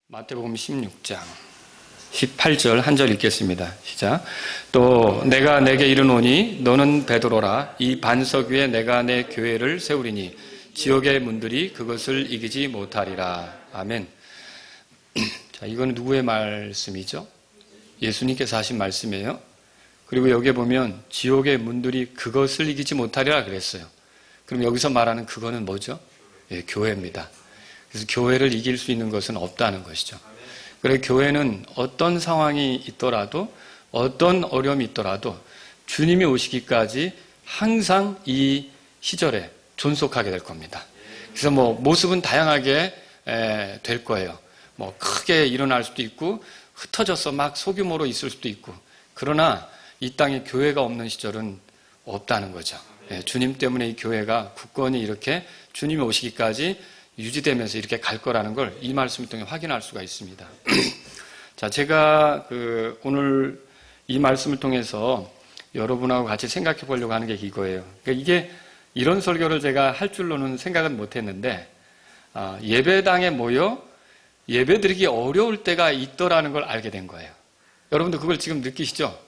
마태복음 16장 18절 한 절 읽겠습니다. 시작. 또 내가 내게 이르노니 너는 베드로라. 이 반석 위에 내가 내 교회를 세우리니 지옥의 문들이 그것을 이기지 못하리라. 아멘. 자, 이건 누구의 말씀이죠? 예수님께서 하신 말씀이에요. 그리고 여기에 보면 지옥의 문들이 그것을 이기지 못하리라 그랬어요. 그럼 여기서 말하는 그거는 뭐죠? 예, 교회입니다. 그래서 교회를 이길 수 있는 것은 없다는 것이죠. 그래서 교회는 어떤 상황이 있더라도 어떤 어려움이 있더라도 주님이 오시기까지 항상 이 시절에 존속하게 될 겁니다. 그래서 모습은 다양하게 될 거예요. 크게 일어날 수도 있고 흩어져서 막 소규모로 있을 수도 있고, 그러나 이 땅에 교회가 없는 시절은 없다는 거죠. 주님 때문에 이 교회가 굳건히 이렇게 주님이 오시기까지 유지되면서 이렇게 갈 거라는 걸 이 말씀을 통해 확인할 수가 있습니다. 자, 제가 오늘 이 말씀을 통해서 여러분하고 같이 생각해 보려고 하는 게 이거예요. 그러니까 이게 이런 설교를 제가 할 줄로는 생각은 못 했는데, 예배당에 모여 예배드리기 어려울 때가 있더라는 걸 알게 된 거예요. 여러분도 그걸 지금 느끼시죠?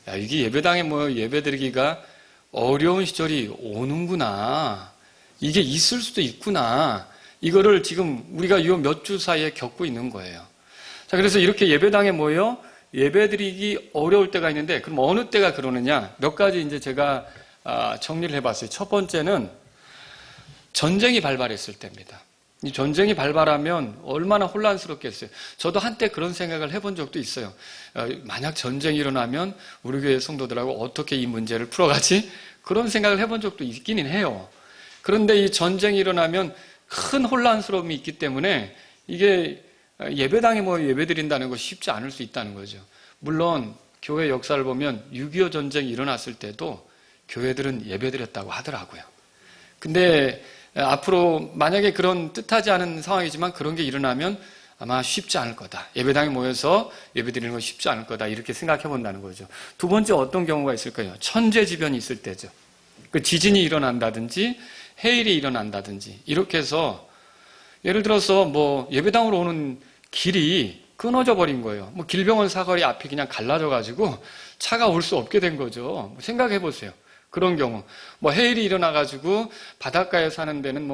야, 이게 예배당에 모여 예배드리기가 어려운 시절이 오는구나. 이게 있을 수도 있구나. 이거를 지금 우리가 이 몇 주 사이에 겪고 있는 거예요. 자, 그래서 이렇게 예배당에 모여 예배드리기 어려울 때가 있는데, 그럼 어느 때가 그러느냐? 몇 가지 이제 제가 정리를 해봤어요. 첫 번째는 전쟁이 발발했을 때입니다. 이 전쟁이 발발하면 얼마나 혼란스럽겠어요. 저도 한때 그런 생각을 해본 적도 있어요. 만약 전쟁이 일어나면 우리 교회 성도들하고 어떻게 이 문제를 풀어가지? 그런 생각을 해본 적도 있기는 해요. 그런데 이 전쟁이 일어나면 큰 혼란스러움이 있기 때문에 이게 예배당에 예배드린다는 것이 쉽지 않을 수 있다는 거죠. 물론 교회 역사를 보면 6.25 전쟁이 일어났을 때도 교회들은 예배드렸다고 하더라고요. 근데 앞으로 만약에 그런 뜻하지 않은 상황이지만 그런 게 일어나면 아마 쉽지 않을 거다. 예배당에 모여서 예배드리는 건 쉽지 않을 거다. 이렇게 생각해 본다는 거죠. 두 번째, 어떤 경우가 있을까요? 천재지변이 있을 때죠. 그 지진이 일어난다든지 해일이 일어난다든지 이렇게 해서, 예를 들어서 예배당으로 오는 길이 끊어져 버린 거예요. 길병원 사거리 앞이 그냥 갈라져 가지고 차가 올 수 없게 된 거죠. 생각해 보세요. 그런 경우, 해일이 일어나 가지고 바닷가에 사는 데는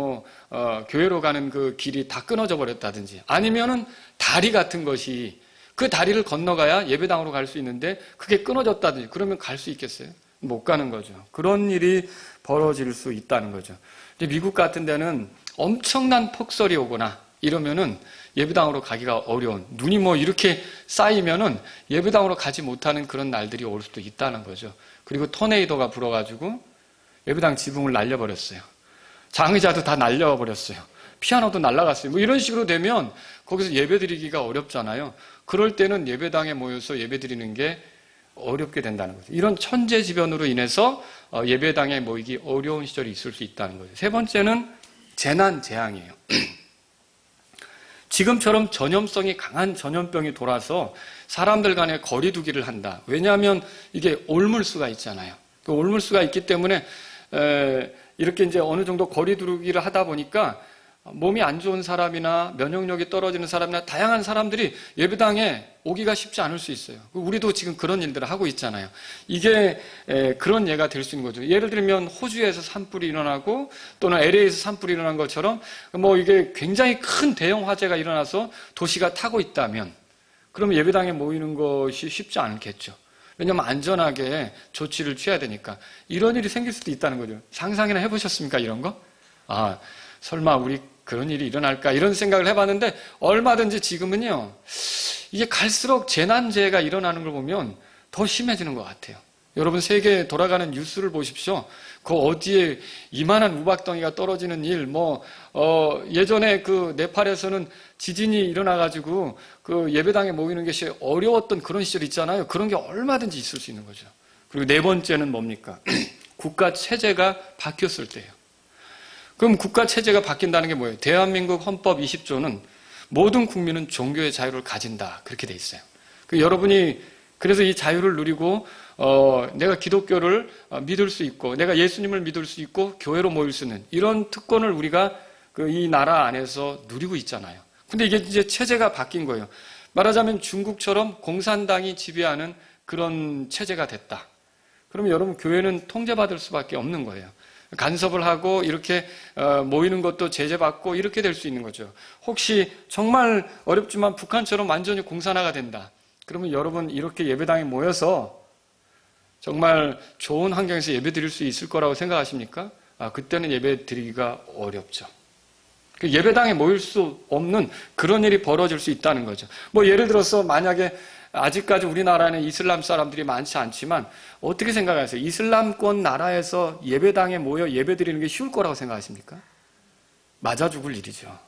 교회로 가는 그 길이 다 끊어져 버렸다든지, 아니면은 다리 같은 것이, 그 다리를 건너가야 예배당으로 갈 수 있는데 그게 끊어졌다든지, 그러면 갈 수 있겠어요? 못 가는 거죠. 그런 일이 벌어질 수 있다는 거죠. 근데 미국 같은 데는 엄청난 폭설이 오거나 이러면은 예배당으로 가기가 어려운, 눈이 이렇게 쌓이면은 예배당으로 가지 못하는 그런 날들이 올 수도 있다는 거죠. 그리고 토네이도가 불어가지고 예배당 지붕을 날려버렸어요. 장의자도 다 날려버렸어요. 피아노도 날아갔어요. 이런 식으로 되면 거기서 예배드리기가 어렵잖아요. 그럴 때는 예배당에 모여서 예배드리는 게 어렵게 된다는 거죠. 이런 천재지변으로 인해서 예배당에 모이기 어려운 시절이 있을 수 있다는 거죠. 세 번째는 재난, 재앙이에요. 지금처럼 전염성이 강한 전염병이 돌아서 사람들 간에 거리 두기를 한다. 왜냐하면 이게 옮을수가 있잖아요. 그 옮을수가 있기 때문에 이렇게 이제 어느 정도 거리 두기를 하다 보니까 몸이 안 좋은 사람이나 면역력이 떨어지는 사람이나 다양한 사람들이 예배당에 오기가 쉽지 않을 수 있어요. 우리도 지금 그런 일들을 하고 있잖아요. 이게 그런 예가 될 수 있는 거죠. 예를 들면 호주에서 산불이 일어나고 또는 LA에서 산불이 일어난 것처럼 이게 굉장히 큰 대형 화재가 일어나서 도시가 타고 있다면, 그러면 예배당에 모이는 것이 쉽지 않겠죠. 왜냐하면 안전하게 조치를 취해야 되니까. 이런 일이 생길 수도 있다는 거죠. 상상이나 해보셨습니까, 이런 거? 설마 우리 그런 일이 일어날까, 이런 생각을 해봤는데, 얼마든지 지금은요, 이게 갈수록 재난재해가 일어나는 걸 보면 더 심해지는 것 같아요. 여러분, 세계에 돌아가는 뉴스를 보십시오. 그 어디에 이만한 우박덩이가 떨어지는 일, 예전에 그 네팔에서는 지진이 일어나가지고 그 예배당에 모이는 것이 어려웠던 그런 시절 있잖아요. 그런 게 얼마든지 있을 수 있는 거죠. 그리고 네 번째는 뭡니까? 국가 체제가 바뀌었을 때예요. 그럼 국가 체제가 바뀐다는 게 뭐예요? 대한민국 헌법 20조는 모든 국민은 종교의 자유를 가진다, 그렇게 돼 있어요. 여러분이 그래서 이 자유를 누리고 내가 기독교를 믿을 수 있고 내가 예수님을 믿을 수 있고 교회로 모일 수 있는 이런 특권을 우리가 이 나라 안에서 누리고 있잖아요. 근데 이게 이제 체제가 바뀐 거예요. 말하자면 중국처럼 공산당이 지배하는 그런 체제가 됐다. 그러면 여러분 교회는 통제받을 수밖에 없는 거예요. 간섭을 하고 이렇게 모이는 것도 제재받고 이렇게 될 수 있는 거죠. 혹시 정말 어렵지만 북한처럼 완전히 공산화가 된다. 그러면 여러분 이렇게 예배당에 모여서 정말 좋은 환경에서 예배 드릴 수 있을 거라고 생각하십니까? 그때는 예배 드리기가 어렵죠. 예배당에 모일 수 없는 그런 일이 벌어질 수 있다는 거죠. 뭐 예를 들어서 만약에 아직까지 우리나라는 이슬람 사람들이 많지 않지만 어떻게 생각하세요? 이슬람권 나라에서 예배당에 모여 예배 드리는 게 쉬울 거라고 생각하십니까? 맞아 죽을 일이죠.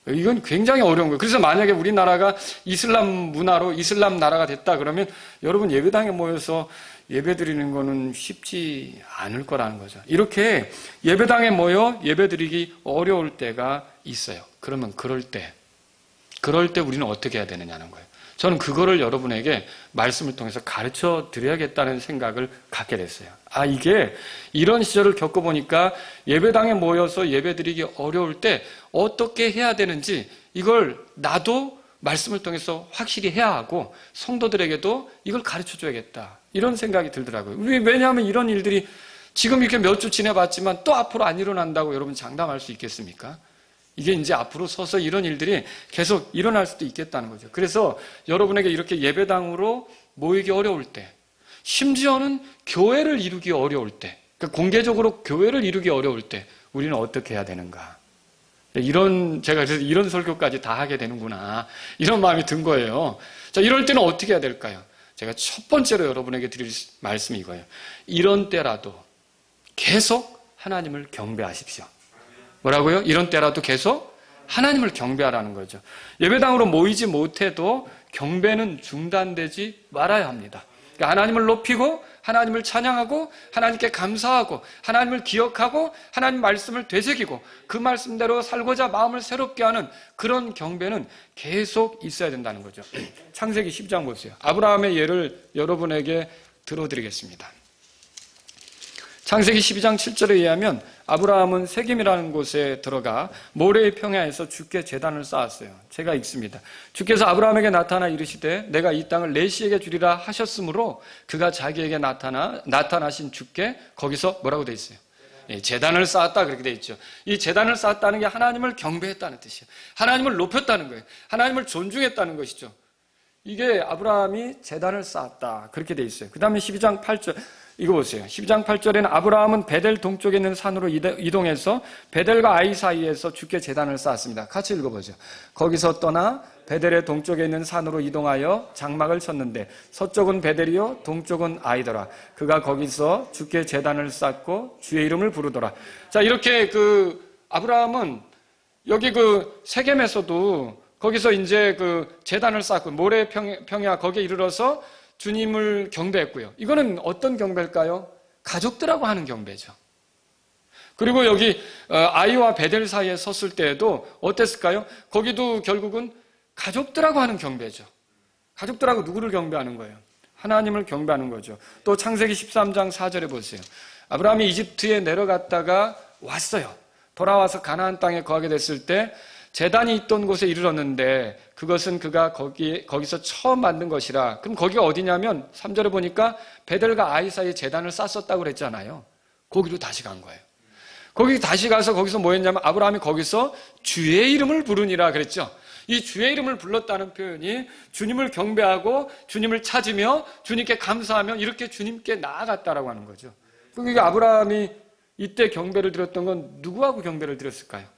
이건 굉장히 어려운 거예요. 그래서 만약에 우리나라가 이슬람 문화로 이슬람 나라가 됐다 그러면 여러분 예배당에 모여서 예배 드리는 거는 쉽지 않을 거라는 거죠. 이렇게 예배당에 모여 예배 드리기 어려울 때가 있어요. 그러면 그럴 때 우리는 어떻게 해야 되느냐는 거예요. 저는 그거를 여러분에게 말씀을 통해서 가르쳐 드려야겠다는 생각을 갖게 됐어요. 이게 이런 시절을 겪어보니까 예배당에 모여서 예배 드리기 어려울 때 어떻게 해야 되는지 이걸 나도 말씀을 통해서 확실히 해야 하고 성도들에게도 이걸 가르쳐 줘야겠다. 이런 생각이 들더라고요. 왜냐하면 이런 일들이 지금 이렇게 몇 주 지내봤지만 또 앞으로 안 일어난다고 여러분 장담할 수 있겠습니까? 이게 이제 앞으로 서서 이런 일들이 계속 일어날 수도 있겠다는 거죠. 그래서 여러분에게 이렇게 예배당으로 모이기 어려울 때, 심지어는 교회를 이루기 어려울 때, 그러니까 공개적으로 교회를 이루기 어려울 때 우리는 어떻게 해야 되는가? 제가 그래서 이런 설교까지 다 하게 되는구나. 이런 마음이 든 거예요. 자, 이럴 때는 어떻게 해야 될까요? 제가 첫 번째로 여러분에게 드릴 말씀이 이거예요. 이런 때라도 계속 하나님을 경배하십시오. 뭐라고요? 이런 때라도 계속 하나님을 경배하라는 거죠. 예배당으로 모이지 못해도 경배는 중단되지 말아야 합니다. 그러니까 하나님을 높이고 하나님을 찬양하고 하나님께 감사하고 하나님을 기억하고 하나님 말씀을 되새기고 그 말씀대로 살고자 마음을 새롭게 하는 그런 경배는 계속 있어야 된다는 거죠. 창세기 10장 보세요. 아브라함의 예를 여러분에게 들어드리겠습니다. 창세기 12장 7절에 의하면 아브라함은 세겜이라는 곳에 들어가 모레의 평야에서 주께 제단을 쌓았어요. 제가 읽습니다. 주께서 아브라함에게 나타나 이르시되 내가 이 땅을 내 씨에게 주리라 하셨으므로 그가 자기에게 나타나신 주께 거기서 뭐라고 돼 있어요? 제단을 쌓았다 그렇게 돼 있죠. 이 제단을 쌓았다는 게 하나님을 경배했다는 뜻이에요. 하나님을 높였다는 거예요. 하나님을 존중했다는 것이죠. 이게 아브라함이 제단을 쌓았다 그렇게 돼 있어요. 그 다음에 12장 8절 이거 보세요. 12장 8절에는 아브라함은 베델 동쪽에 있는 산으로 이동해서 베델과 아이 사이에서 주께 제단을 쌓았습니다. 같이 읽어보죠. 거기서 떠나 베델의 동쪽에 있는 산으로 이동하여 장막을 쳤는데 서쪽은 베델이요 동쪽은 아이더라. 그가 거기서 주께 제단을 쌓고 주의 이름을 부르더라. 자, 이렇게 아브라함은 여기 세겜에서도 거기서 이제 제단을 쌓고 모래 평야 거기에 이르러서 주님을 경배했고요. 이거는 어떤 경배일까요? 가족들하고 하는 경배죠. 그리고 여기 아이와 베델 사이에 섰을 때에도 어땠을까요? 거기도 결국은 가족들하고 하는 경배죠. 가족들하고 누구를 경배하는 거예요? 하나님을 경배하는 거죠. 또 창세기 13장 4절에 보세요. 아브라함이 이집트에 내려갔다가 왔어요. 돌아와서 가나안 땅에 거하게 됐을 때 제단이 있던 곳에 이르렀는데 그것은 그가 거기서 처음 만든 것이라. 그럼 거기가 어디냐면 3절에 보니까 베델과 아이 사이에 제단을 쌓았었다고 그랬잖아요. 거기로 다시 간 거예요. 거기 다시 가서 거기서 뭐 했냐면 아브라함이 거기서 주의 이름을 부르니라 그랬죠. 이 주의 이름을 불렀다는 표현이 주님을 경배하고 주님을 찾으며 주님께 감사하며 이렇게 주님께 나아갔다라고 하는 거죠. 그러니까 아브라함이 이때 경배를 드렸던 건 누구하고 경배를 드렸을까요?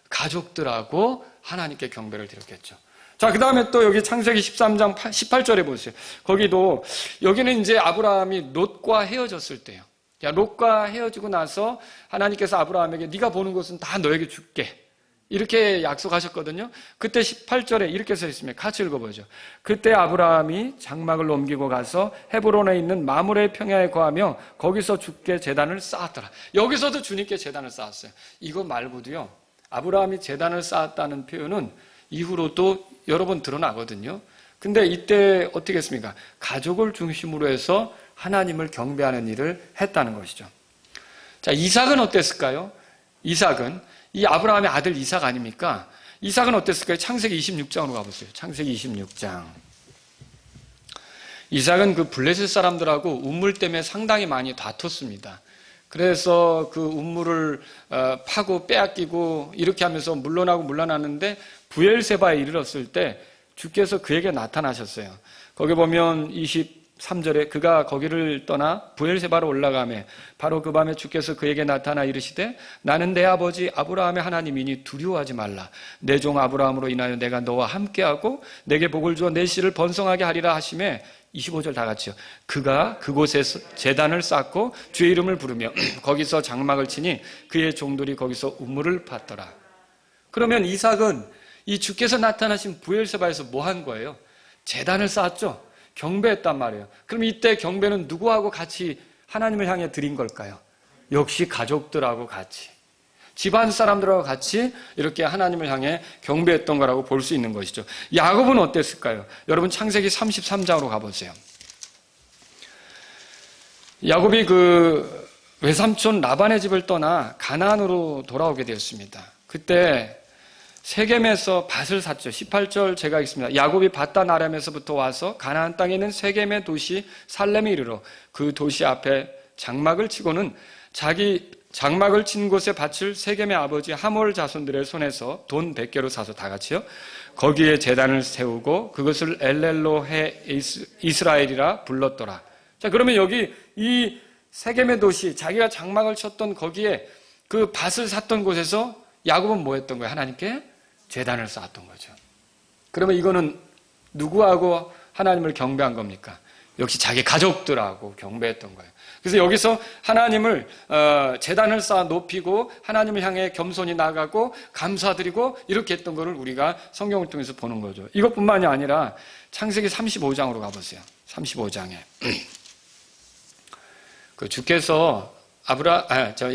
가족들하고 하나님께 경배를 드렸겠죠. 자, 그 다음에 또 여기 창세기 13장 18절에 보세요. 거기도 여기는 이제 아브라함이 롯과 헤어졌을 때예요. 롯과 헤어지고 나서 하나님께서 아브라함에게 네가 보는 것은 다 너에게 줄게. 이렇게 약속하셨거든요. 그때 18절에 이렇게 써 있습니다. 같이 읽어보죠. 그때 아브라함이 장막을 옮기고 가서 헤브론에 있는 마므레 평야에 거하며 거기서 주께 제단을 쌓았더라. 여기서도 주님께 제단을 쌓았어요. 이거 말고도요. 아브라함이 제단을 쌓았다는 표현은 이후로도 여러 번 드러나거든요. 근데 이때 어떻게 했습니까? 가족을 중심으로 해서 하나님을 경배하는 일을 했다는 것이죠. 자, 이삭은 어땠을까요? 이삭은 이 아브라함의 아들 이삭 아닙니까? 이삭은 어땠을까요? 창세기 26장으로 가보세요. 창세기 26장. 이삭은 그 블레셋 사람들하고 우물 때문에 상당히 많이 다퉜습니다. 그래서 그 우물을 파고 빼앗기고 이렇게 하면서 물러나고 물러나는데 부엘세바에 이르렀을 때 주께서 그에게 나타나셨어요. 거기 보면 23절에 그가 거기를 떠나 부엘세바로 올라가매 바로 그 밤에 주께서 그에게 나타나 이르시되 나는 내 아버지 아브라함의 하나님이니 두려워하지 말라. 내 종 아브라함으로 인하여 내가 너와 함께하고 내게 복을 주어 내 씨를 번성하게 하리라 하시매 25절 다 같이요. 그가 그곳에서 제단을 쌓고 주의 이름을 부르며 거기서 장막을 치니 그의 종들이 거기서 우물을 팠더라. 그러면 이삭은 이 주께서 나타나신 부엘세바에서 뭐 한 거예요? 제단을 쌓았죠. 경배했단 말이에요. 그럼 이때 경배는 누구하고 같이 하나님을 향해 드린 걸까요? 역시 가족들하고 같이, 집안 사람들하고 같이 이렇게 하나님을 향해 경배했던 거라고 볼 수 있는 것이죠. 야곱은 어땠을까요? 여러분 창세기 33장으로 가보세요. 야곱이 그 외삼촌 라반의 집을 떠나 가나안으로 돌아오게 되었습니다. 그때 세겜에서 밭을 샀죠. 18절 제가 읽습니다. 야곱이 밧단 아람에서부터 와서 가나안 땅에 있는 세겜의 도시 살렘에 이르러 그 도시 앞에 장막을 치고는 자기 장막을 친 곳에 밭을 세겜의 아버지 하몰 자손들의 손에서 돈 100개로 사서 다 같이요. 거기에 제단을 세우고 그것을 엘렐로헤 이스라엘이라 불렀더라. 자, 그러면 여기 이 세겜의 도시, 자기가 장막을 쳤던 거기에 그 밭을 샀던 곳에서 야곱은 뭐 했던 거예요? 하나님께 제단을 쌓았던 거죠. 그러면 이거는 누구하고 하나님을 경배한 겁니까? 역시 자기 가족들하고 경배했던 거예요. 그래서 여기서 하나님을 제단을 쌓아 높이고 하나님을 향해 겸손히 나가고 감사드리고 이렇게 했던 것을 우리가 성경을 통해서 보는 거죠. 이것뿐만이 아니라 창세기 35장으로 가보세요. 35장에 그 주께서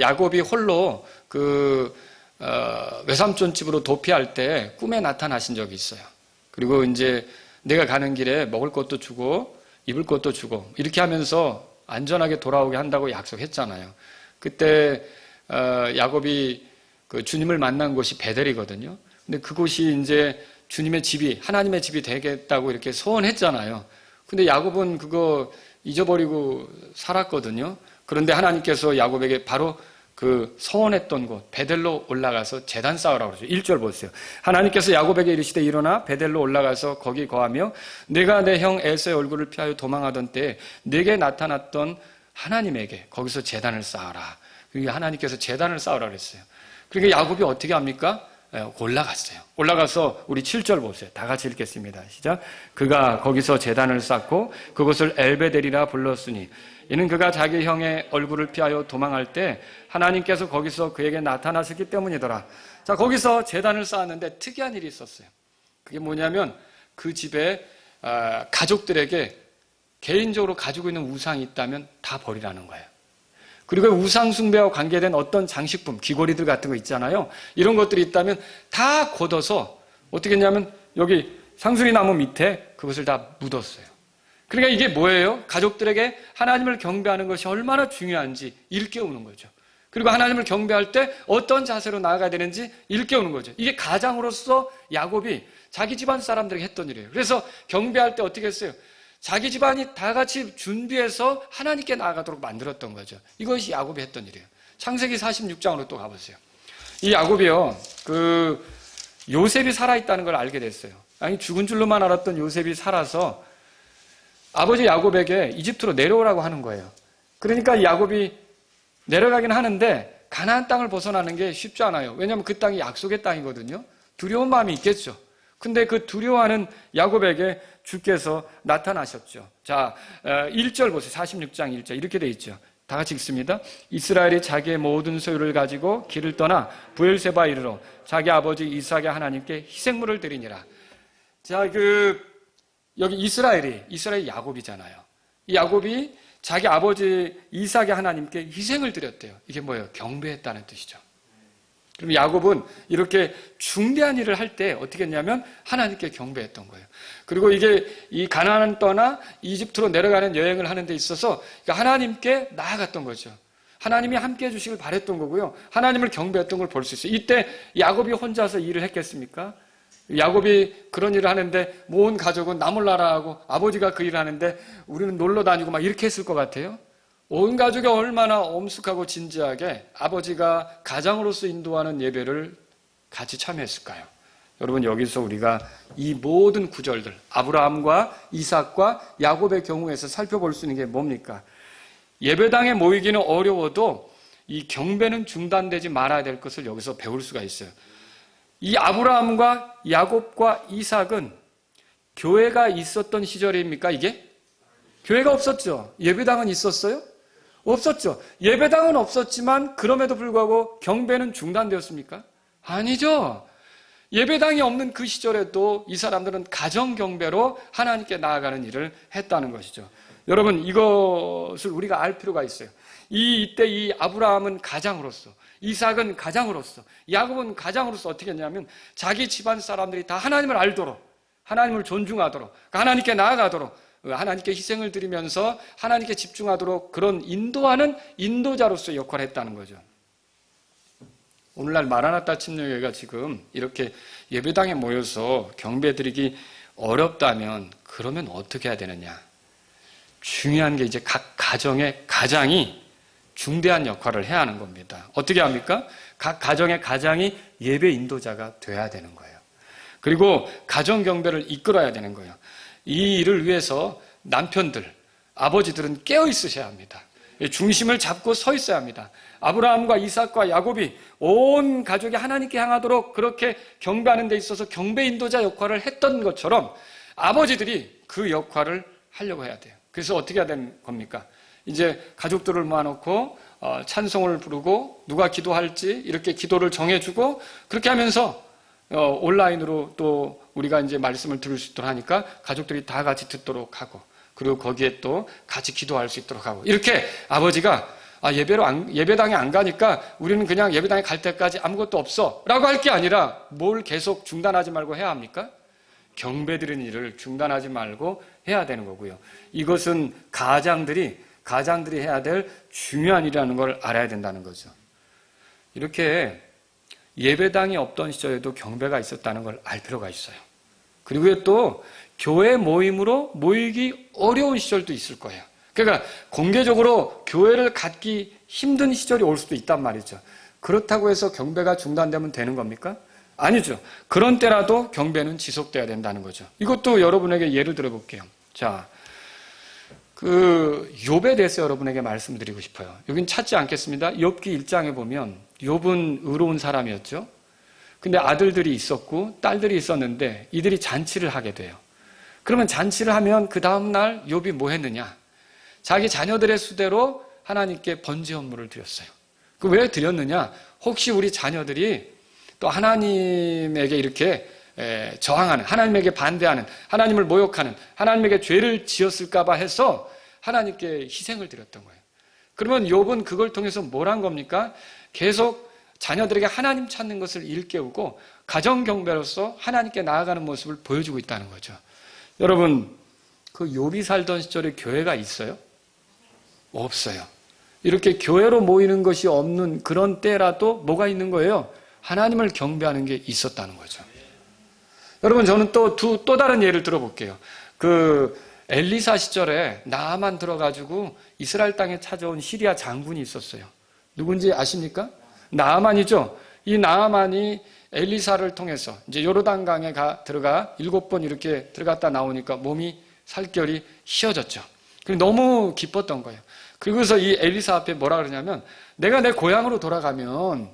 야곱이 홀로 그 외삼촌 집으로 도피할 때 꿈에 나타나신 적이 있어요. 그리고 이제 내가 가는 길에 먹을 것도 주고 입을 것도 주고 이렇게 하면서 안전하게 돌아오게 한다고 약속했잖아요. 그때 야곱이 그 주님을 만난 곳이 베델이거든요. 근데 그곳이 이제 주님의 집이 하나님의 집이 되겠다고 이렇게 소원했잖아요. 근데 야곱은 그거 잊어버리고 살았거든요. 그런데 하나님께서 야곱에게 바로 그 서원했던 곳 베델로 올라가서 제단 쌓으라고 그러죠. 1절 보세요. 하나님께서 야곱에게 이르시되 일어나 베델로 올라가서 거기 거하며 내가 내 형 에서의 얼굴을 피하여 도망하던 때에 내게 나타났던 하나님에게 거기서 제단을 쌓아라. 그러니까 하나님께서 제단을 쌓으라 그랬어요. 그러니까 야곱이 어떻게 합니까? 올라갔어요. 올라가서 우리 7절 보세요. 다 같이 읽겠습니다. 시작. 그가 거기서 제단을 쌓고 그것을 엘베델이라 불렀으니 이는 그가 자기 형의 얼굴을 피하여 도망할 때 하나님께서 거기서 그에게 나타나셨기 때문이더라. 자, 거기서 제단을 쌓았는데 특이한 일이 있었어요. 그게 뭐냐면 그 집에 가족들에게 개인적으로 가지고 있는 우상이 있다면 다 버리라는 거예요. 그리고 우상 숭배와 관계된 어떤 장식품, 귀걸이들 같은 거 있잖아요. 이런 것들이 있다면 다 걷어서 어떻게 했냐면 여기 상수리 나무 밑에 그것을 다 묻었어요. 그러니까 이게 뭐예요? 가족들에게 하나님을 경배하는 것이 얼마나 중요한지 일깨우는 거죠. 그리고 하나님을 경배할 때 어떤 자세로 나아가야 되는지 일깨우는 거죠. 이게 가장으로서 야곱이 자기 집안 사람들에게 했던 일이에요. 그래서 경배할 때 어떻게 했어요? 자기 집안이 다 같이 준비해서 하나님께 나아가도록 만들었던 거죠. 이것이 야곱이 했던 일이에요. 창세기 46장으로 또 가보세요. 이 야곱이요, 그 요셉이 살아있다는 걸 알게 됐어요. 아니, 죽은 줄로만 알았던 요셉이 살아서 아버지 야곱에게 이집트로 내려오라고 하는 거예요. 그러니까 야곱이 내려가긴 하는데 가나안 땅을 벗어나는 게 쉽지 않아요. 왜냐하면 그 땅이 약속의 땅이거든요. 두려운 마음이 있겠죠. 근데 그 두려워하는 야곱에게 주께서 나타나셨죠. 자, 1절 보세요. 46장 1절 이렇게 돼 있죠. 다 같이 읽습니다. 이스라엘이 자기의 모든 소유를 가지고 길을 떠나 부엘세바 이르러 자기 아버지 이삭의 하나님께 희생물을 드리니라. 자, 여기 이스라엘이 야곱이잖아요. 이 야곱이 자기 아버지 이삭의 하나님께 희생을 드렸대요. 이게 뭐예요? 경배했다는 뜻이죠. 그럼 야곱은 이렇게 중대한 일을 할 때 어떻게 했냐면 하나님께 경배했던 거예요. 그리고 이게 이 가나안을 떠나 이집트로 내려가는 여행을 하는 데 있어서 하나님께 나아갔던 거죠. 하나님이 함께 해주시길 바랬던 거고요. 하나님을 경배했던 걸 볼 수 있어요. 이때 야곱이 혼자서 일을 했겠습니까? 야곱이 그런 일을 하는데 온 가족은 나 몰라라 하고 아버지가 그 일을 하는데 우리는 놀러 다니고 막 이렇게 했을 것 같아요. 온 가족이 얼마나 엄숙하고 진지하게 아버지가 가장으로서 인도하는 예배를 같이 참여했을까요? 여러분, 여기서 우리가 이 모든 구절들, 아브라함과 이삭과 야곱의 경우에서 살펴볼 수 있는 게 뭡니까? 예배당에 모이기는 어려워도 이 경배는 중단되지 말아야 될 것을 여기서 배울 수가 있어요. 이 아브라함과 야곱과 이삭은 교회가 있었던 시절입니까, 이게? 교회가 없었죠. 예배당은 있었어요? 없었죠. 예배당은 없었지만 그럼에도 불구하고 경배는 중단되었습니까? 아니죠. 예배당이 없는 그 시절에도 이 사람들은 가정 경배로 하나님께 나아가는 일을 했다는 것이죠. 여러분, 이것을 우리가 알 필요가 있어요. 이때 이 아브라함은 가장으로서, 이삭은 가장으로서, 야곱은 가장으로서 어떻게 했냐면 자기 집안 사람들이 다 하나님을 알도록, 하나님을 존중하도록, 하나님께 나아가도록, 하나님께 희생을 드리면서 하나님께 집중하도록 그런 인도하는 인도자로서의 역할을 했다는 거죠. 오늘날 마라나타 침례교회가 지금 이렇게 예배당에 모여서 경배드리기 어렵다면 그러면 어떻게 해야 되느냐? 중요한 게 이제 각 가정의 가장이 중대한 역할을 해야 하는 겁니다. 어떻게 합니까? 각 가정의 가장이 예배 인도자가 돼야 되는 거예요. 그리고 가정 경배를 이끌어야 되는 거예요. 이 일을 위해서 남편들, 아버지들은 깨어 있으셔야 합니다. 중심을 잡고 서 있어야 합니다. 아브라함과 이삭과 야곱이 온 가족이 하나님께 향하도록 그렇게 경배하는 데 있어서 경배 인도자 역할을 했던 것처럼 아버지들이 그 역할을 하려고 해야 돼요. 그래서 어떻게 해야 되는 겁니까? 이제 가족들을 모아놓고 찬송을 부르고 누가 기도할지 이렇게 기도를 정해주고 그렇게 하면서 온라인으로 또 우리가 이제 말씀을 들을 수 있도록 하니까 가족들이 다 같이 듣도록 하고 그리고 거기에 또 같이 기도할 수 있도록 하고 이렇게 아버지가 예배당에 안 가니까 우리는 그냥 예배당에 갈 때까지 아무것도 없어 라고 할 게 아니라 뭘 계속 중단하지 말고 해야 합니까? 경배드리는 일을 중단하지 말고 해야 되는 거고요. 이것은 가장들이 해야 될 중요한 일이라는 걸 알아야 된다는 거죠. 이렇게 예배당이 없던 시절에도 경배가 있었다는 걸 알 필요가 있어요. 그리고 또 교회 모임으로 모이기 어려운 시절도 있을 거예요. 그러니까 공개적으로 교회를 갖기 힘든 시절이 올 수도 있단 말이죠. 그렇다고 해서 경배가 중단되면 되는 겁니까? 아니죠. 그런 때라도 경배는 지속돼야 된다는 거죠. 이것도 여러분에게 예를 들어 볼게요. 자, 욥에 대해서 여러분에게 말씀드리고 싶어요. 여긴 찾지 않겠습니다. 욥기 1장에 보면 욥은 의로운 사람이었죠. 근데 아들들이 있었고 딸들이 있었는데 이들이 잔치를 하게 돼요. 그러면 잔치를 하면 그 다음날 욥이 뭐 했느냐? 자기 자녀들의 수대로 하나님께 번제 헌물을 드렸어요. 그 왜 드렸느냐? 혹시 우리 자녀들이 또 하나님에게 이렇게 저항하는, 하나님에게 반대하는, 하나님을 모욕하는, 하나님에게 죄를 지었을까 봐 해서 하나님께 희생을 드렸던 거예요. 그러면 욥은 그걸 통해서 뭘 한 겁니까? 계속 자녀들에게 하나님 찾는 것을 일깨우고 가정 경배로서 하나님께 나아가는 모습을 보여주고 있다는 거죠. 여러분, 그 욥이 살던 시절에 교회가 있어요? 없어요. 이렇게 교회로 모이는 것이 없는 그런 때라도 뭐가 있는 거예요? 하나님을 경배하는 게 있었다는 거죠. 여러분, 저는 또 다른 예를 들어볼게요. 엘리사 시절에 나아만 들어가지고 이스라엘 땅에 찾아온 시리아 장군이 있었어요. 누군지 아십니까? 나아만이죠. 이 나아만이 엘리사를 통해서 이제 요르단강에 들어가 7번 이렇게 들어갔다 나오니까 몸이 살결이 휘어졌죠. 그리고 너무 기뻤던 거예요. 그리고서 이 엘리사 앞에 뭐라 그러냐면 내가 내 고향으로 돌아가면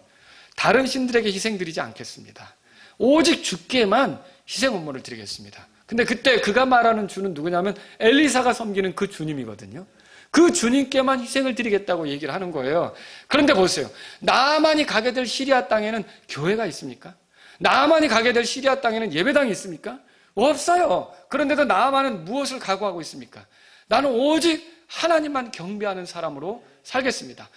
다른 신들에게 희생드리지 않겠습니다. 오직 주께만 희생 헌물을 드리겠습니다. 근데 그때 그가 말하는 주는 누구냐면 엘리사가 섬기는 그 주님이거든요. 그 주님께만 희생을 드리겠다고 얘기를 하는 거예요. 그런데 보세요. 나아만이 가게 될 시리아 땅에는 교회가 있습니까? 나아만이 가게 될 시리아 땅에는 예배당이 있습니까? 없어요. 그런데도 나아만은 무엇을 각오하고 있습니까? 나는 오직 하나님만 경배하는 사람으로 살겠습니다.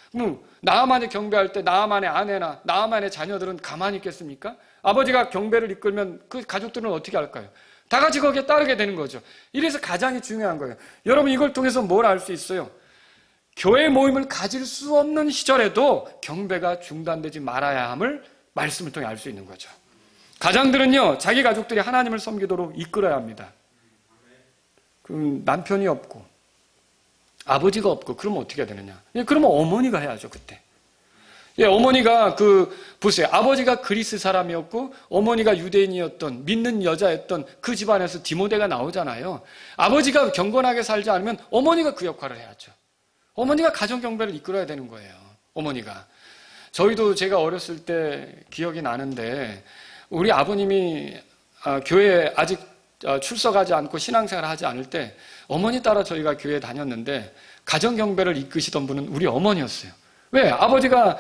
나아만이 경배할 때 나아만의 아내나 나아만의 자녀들은 가만히 있겠습니까? 아버지가 경배를 이끌면 그 가족들은 어떻게 할까요? 다 같이 거기에 따르게 되는 거죠. 이래서 가장이 중요한 거예요. 여러분, 이걸 통해서 뭘 알 수 있어요? 교회 모임을 가질 수 없는 시절에도 경배가 중단되지 말아야 함을 말씀을 통해 알 수 있는 거죠. 가장들은요, 자기 가족들이 하나님을 섬기도록 이끌어야 합니다. 그럼 남편이 없고 아버지가 없고 그러면 어떻게 해야 되느냐? 그러면 어머니가 해야죠, 그때. 어머니가 보세요. 아버지가 그리스 사람이었고 어머니가 유대인이었던 믿는 여자였던 그 집안에서 디모데가 나오잖아요. 아버지가 경건하게 살지 않으면 어머니가 그 역할을 해야죠. 어머니가 가정 경배를 이끌어야 되는 거예요. 어머니가. 저희도 제가 어렸을 때 기억이 나는데 우리 아버님이 교회에 아직 출석하지 않고 신앙생활을 하지 않을 때 어머니 따라 저희가 교회에 다녔는데 가정 경배를 이끄시던 분은 우리 어머니였어요. 왜? 아버지가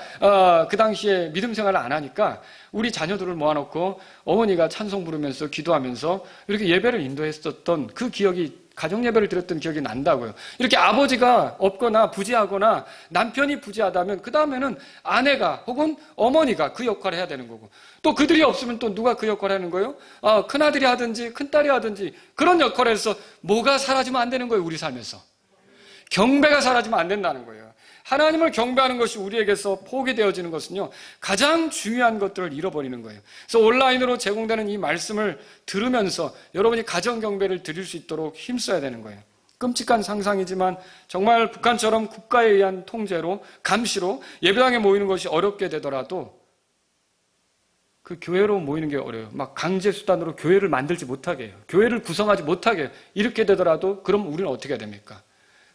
그 당시에 믿음 생활을 안 하니까 우리 자녀들을 모아놓고 어머니가 찬송 부르면서 기도하면서 이렇게 예배를 인도했었던 그 기억이, 가정 예배를 드렸던 기억이 난다고요. 이렇게 아버지가 없거나 부재하거나 남편이 부재하다면 그 다음에는 아내가 혹은 어머니가 그 역할을 해야 되는 거고, 또 그들이 없으면 또 누가 그 역할을 하는 거예요? 큰아들이 하든지 큰딸이 하든지 그런 역할에서 뭐가 사라지면 안 되는 거예요, 우리 삶에서. 경배가 사라지면 안 된다는 거예요. 하나님을 경배하는 것이 우리에게서 포기되어지는 것은요, 가장 중요한 것들을 잃어버리는 거예요. 그래서 온라인으로 제공되는 이 말씀을 들으면서 여러분이 가정 경배를 드릴 수 있도록 힘써야 되는 거예요. 끔찍한 상상이지만 정말 북한처럼 국가에 의한 통제로, 감시로 예배당에 모이는 것이 어렵게 되더라도 그 교회로 모이는 게 어려워요. 막 강제 수단으로 교회를 만들지 못하게 해요. 교회를 구성하지 못하게 해요. 이렇게 되더라도 그럼 우리는 어떻게 해야 됩니까?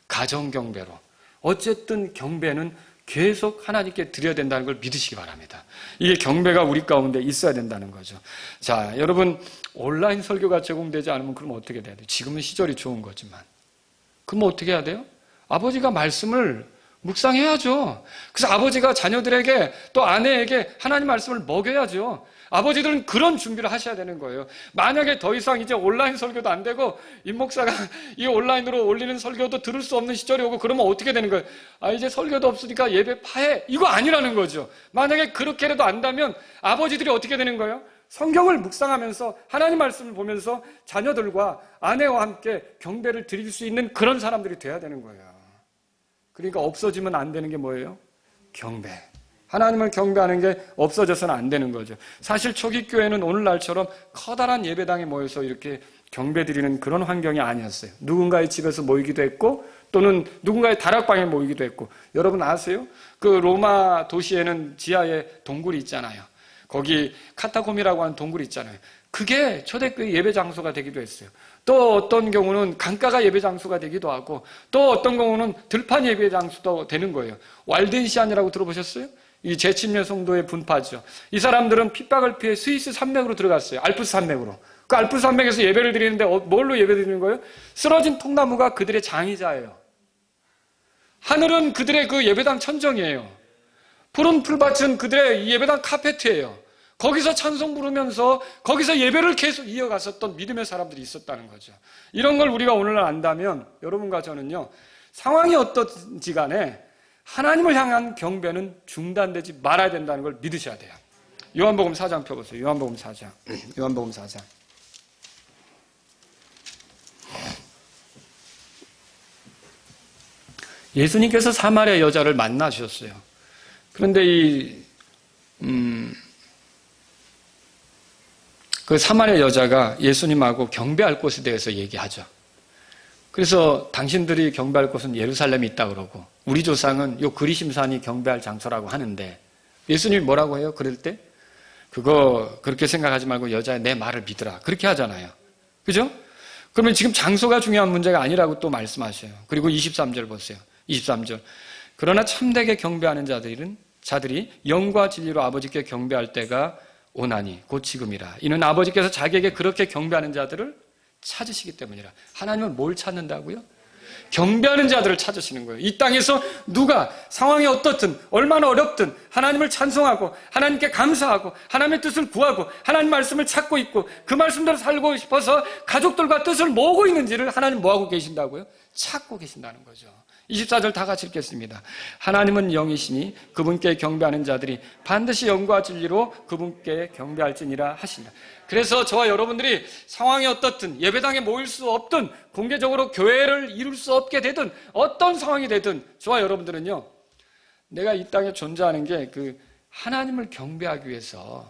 가정 경배로. 어쨌든 경배는 계속 하나님께 드려야 된다는 걸 믿으시기 바랍니다. 이게 경배가 우리 가운데 있어야 된다는 거죠. 자, 여러분, 온라인 설교가 제공되지 않으면 그럼 어떻게 돼야 돼요? 지금은 시절이 좋은 거지만. 그럼 어떻게 해야 돼요? 아버지가 말씀을 묵상해야죠. 그래서 아버지가 자녀들에게 또 아내에게 하나님 말씀을 먹여야죠. 아버지들은 그런 준비를 하셔야 되는 거예요. 만약에 더 이상 이제 온라인 설교도 안 되고 임 목사가 이 온라인으로 올리는 설교도 들을 수 없는 시절이 오고 그러면 어떻게 되는 거예요? 이제 설교도 없으니까 예배 파해. 이거 아니라는 거죠. 만약에 그렇게라도 안다면 아버지들이 어떻게 되는 거예요? 성경을 묵상하면서 하나님 말씀을 보면서 자녀들과 아내와 함께 경배를 드릴 수 있는 그런 사람들이 돼야 되는 거예요. 그러니까 없어지면 안 되는 게 뭐예요? 경배. 하나님을 경배하는 게 없어져서는 안 되는 거죠. 사실 초기 교회는 오늘날처럼 커다란 예배당에 모여서 이렇게 경배 드리는 그런 환경이 아니었어요. 누군가의 집에서 모이기도 했고 또는 누군가의 다락방에 모이기도 했고, 여러분 아세요? 그 로마 도시에는 지하에 동굴이 있잖아요. 거기 카타콤이라고 하는 동굴이 있잖아요. 그게 초대교회 예배 장소가 되기도 했어요. 또 어떤 경우는 강가가 예배 장소가 되기도 하고, 또 어떤 경우는 들판 예배 장소도 되는 거예요. 왈덴시안이라고 들어보셨어요? 이 제침례 성도의 분파죠. 이 사람들은 핍박을 피해 스위스 산맥으로 들어갔어요. 알프스 산맥으로. 그 알프스 산맥에서 예배를 드리는데 뭘로 예배 드리는 거예요? 쓰러진 통나무가 그들의 장의자예요. 하늘은 그들의 그 예배당 천정이에요. 푸른 풀밭은 그들의 예배당 카페트예요. 거기서 찬송 부르면서 거기서 예배를 계속 이어갔었던 믿음의 사람들이 있었다는 거죠. 이런 걸 우리가 오늘날 안다면 여러분과 저는요, 상황이 어떤지 간에 하나님을 향한 경배는 중단되지 말아야 된다는 걸 믿으셔야 돼요. 요한복음 4장 펴보세요. 요한복음 4장. 요한복음 4장. 예수님께서 사마리아 여자를 만나셨어요. 그런데 그 사마리아 여자가 예수님하고 경배할 곳에 대해서 얘기하죠. 그래서 당신들이 경배할 곳은 예루살렘이 있다 그러고 우리 조상은 요 그리심산이 경배할 장소라고 하는데, 예수님이 뭐라고 해요? 그럴 때 그거 그렇게 생각하지 말고 여자의 내 말을 믿으라, 그렇게 하잖아요. 그죠? 그러면 지금 장소가 중요한 문제가 아니라고 또 말씀하셔요. 그리고 23절 보세요. 23절. 그러나 참되게 경배하는 자들이 영과 진리로 아버지께 경배할 때가 오나니 곧 지금이라. 이는 아버지께서 자기에게 그렇게 경배하는 자들을 찾으시기 때문이라. 하나님은 뭘 찾는다고요? 경배하는 자들을 찾으시는 거예요. 이 땅에서 누가 상황이 어떻든 얼마나 어렵든 하나님을 찬송하고 하나님께 감사하고 하나님의 뜻을 구하고 하나님 말씀을 찾고 있고 그 말씀대로 살고 싶어서 가족들과 뜻을 모으고 있는지를 하나님 뭐하고 계신다고요? 찾고 계신다는 거죠. 24절 다 같이 읽겠습니다. 하나님은 영이시니 그분께 경배하는 자들이 반드시 영과 진리로 그분께 경배할지니라 하신다. 그래서 저와 여러분들이 상황이 어떻든 예배당에 모일 수 없든 공개적으로 교회를 이룰 수 없게 되든 어떤 상황이 되든 저와 여러분들은요, 내가 이 땅에 존재하는 게 그 하나님을 경배하기 위해서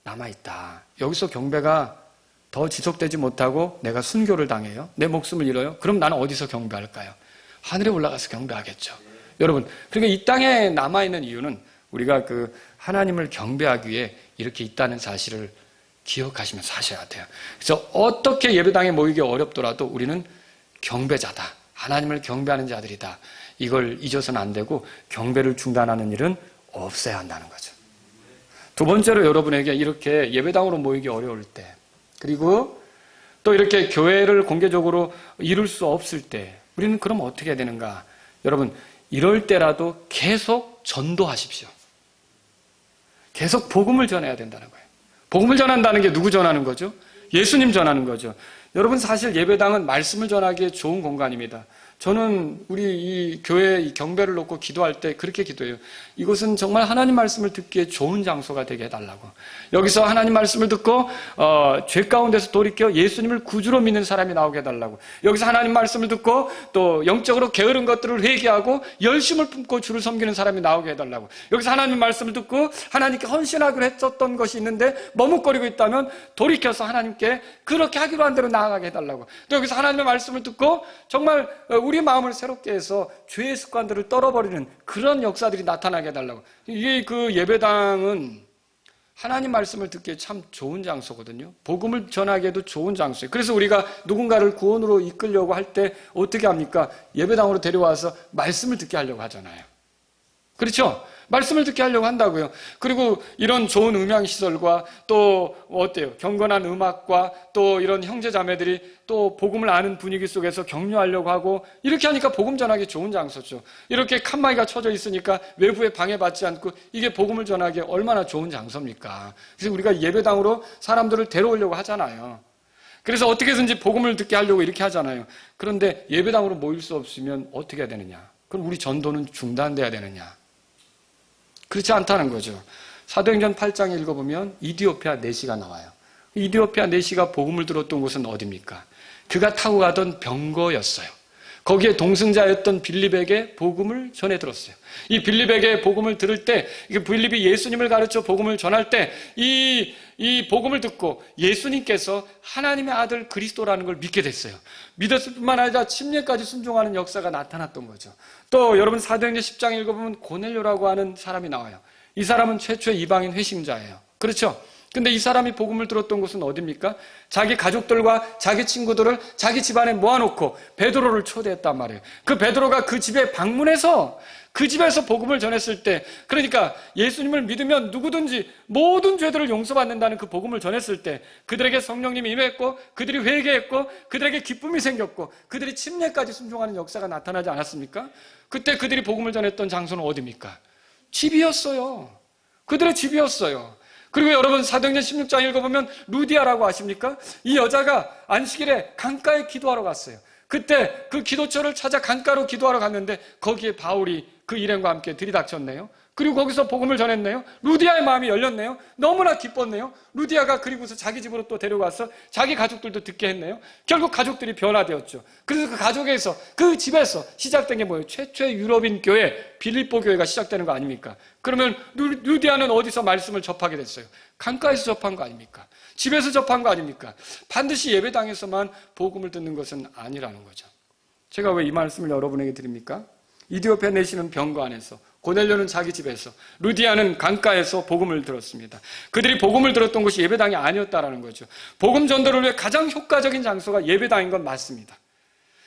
남아있다. 여기서 경배가 더 지속되지 못하고 내가 순교를 당해요. 내 목숨을 잃어요. 그럼 나는 어디서 경배할까요? 하늘에 올라가서 경배하겠죠. 여러분, 그러니까 이 땅에 남아있는 이유는 우리가 그 하나님을 경배하기 위해 이렇게 있다는 사실을 기억하시면서 하셔야 돼요. 그래서 어떻게 예배당에 모이기 어렵더라도 우리는 경배자다. 하나님을 경배하는 자들이다. 이걸 잊어서는 안 되고 경배를 중단하는 일은 없어야 한다는 거죠. 두 번째로 여러분에게 이렇게 예배당으로 모이기 어려울 때, 그리고 또 이렇게 교회를 공개적으로 이룰 수 없을 때 우리는 그럼 어떻게 해야 되는가? 여러분, 이럴 때라도 계속 전도하십시오. 계속 복음을 전해야 된다는 거예요. 복음을 전한다는 게 누구 전하는 거죠? 예수님 전하는 거죠. 여러분, 사실 예배당은 말씀을 전하기에 좋은 공간입니다. 저는 우리 이 교회 이 경배를 놓고 기도할 때 그렇게 기도해요. 이곳은 정말 하나님 말씀을 듣기에 좋은 장소가 되게 해달라고. 여기서 하나님 말씀을 듣고 죄 가운데서 돌이켜 예수님을 구주로 믿는 사람이 나오게 해달라고. 여기서 하나님 말씀을 듣고 또 영적으로 게으른 것들을 회개하고 열심을 품고 주를 섬기는 사람이 나오게 해달라고. 여기서 하나님 말씀을 듣고 하나님께 헌신하기로 했었던 것이 있는데 머뭇거리고 있다면 돌이켜서 하나님께 그렇게 하기로 한 대로 나아가게 해달라고. 또 여기서 하나님의 말씀을 듣고 정말 우리 마음을 새롭게 해서 죄의 습관들을 떨어버리는 그런 역사들이 나타나게 해달라고. 이게 그 예배당은 하나님 말씀을 듣기에 참 좋은 장소거든요. 복음을 전하기에도 좋은 장소예요. 그래서 우리가 누군가를 구원으로 이끌려고 할 때 어떻게 합니까? 예배당으로 데려와서 말씀을 듣게 하려고 하잖아요. 그렇죠? 말씀을 듣게 하려고 한다고요. 그리고 이런 좋은 음향시설과 또 어때요? 경건한 음악과 또 이런 형제자매들이 또 복음을 아는 분위기 속에서 격려하려고 하고 이렇게 하니까 복음 전하기 좋은 장소죠. 이렇게 칸막이가 쳐져 있으니까 외부에 방해받지 않고 이게 복음을 전하기에 얼마나 좋은 장소입니까? 그래서 우리가 예배당으로 사람들을 데려오려고 하잖아요. 그래서 어떻게든지 복음을 듣게 하려고 이렇게 하잖아요. 그런데 예배당으로 모일 수 없으면 어떻게 해야 되느냐? 그럼 우리 전도는 중단돼야 되느냐? 그렇지 않다는 거죠. 사도행전 8장에 읽어보면 이디오피아 내시가 나와요. 이디오피아 내시가 복음을 들었던 곳은 어디입니까? 그가 타고 가던 병거였어요. 거기에 동승자였던 빌립에게 복음을 전해 들었어요. 이 빌립에게 복음을 들을 때, 빌립이 예수님을 가르쳐 복음을 전할 때, 이 복음을 듣고 예수님께서 하나님의 아들 그리스도라는 걸 믿게 됐어요. 믿었을 뿐만 아니라 침례까지 순종하는 역사가 나타났던 거죠. 또 여러분 사도행전 10장에 읽어보면 고넬료라고 하는 사람이 나와요. 이 사람은 최초의 이방인 회심자예요. 그렇죠? 근데 이 사람이 복음을 들었던 곳은 어디입니까? 자기 가족들과 자기 친구들을 자기 집안에 모아놓고 베드로를 초대했단 말이에요. 그 베드로가 그 집에 방문해서 그 집에서 복음을 전했을 때, 그러니까 예수님을 믿으면 누구든지 모든 죄들을 용서받는다는 그 복음을 전했을 때 그들에게 성령님이 임했고 그들이 회개했고 그들에게 기쁨이 생겼고 그들이 침례까지 순종하는 역사가 나타나지 않았습니까? 그때 그들이 복음을 전했던 장소는 어디입니까? 집이었어요. 그들의 집이었어요. 그리고 여러분 사도행전 16장 읽어보면 루디아라고 아십니까? 이 여자가 안식일에 강가에 기도하러 갔어요. 그때 그 기도처를 찾아 강가로 기도하러 갔는데 거기에 바울이 그 일행과 함께 들이닥쳤네요. 그리고 거기서 복음을 전했네요. 루디아의 마음이 열렸네요. 너무나 기뻤네요. 루디아가 그리고서 자기 집으로 또 데려가서 자기 가족들도 듣게 했네요. 결국 가족들이 변화되었죠. 그래서 그 가족에서 그 집에서 시작된 게 뭐예요? 최초의 유럽인 교회 빌립보 교회가 시작되는 거 아닙니까? 그러면 루디아는 어디서 말씀을 접하게 됐어요? 강가에서 접한 거 아닙니까? 집에서 접한 거 아닙니까? 반드시 예배당에서만 복음을 듣는 것은 아니라는 거죠. 제가 왜 이 말씀을 여러분에게 드립니까? 이디오피아 내시는 병거 안에서, 고넬료는 자기 집에서, 루디아는 강가에서 복음을 들었습니다. 그들이 복음을 들었던 곳이 예배당이 아니었다라는 거죠. 복음 전도를 위해 가장 효과적인 장소가 예배당인 건 맞습니다.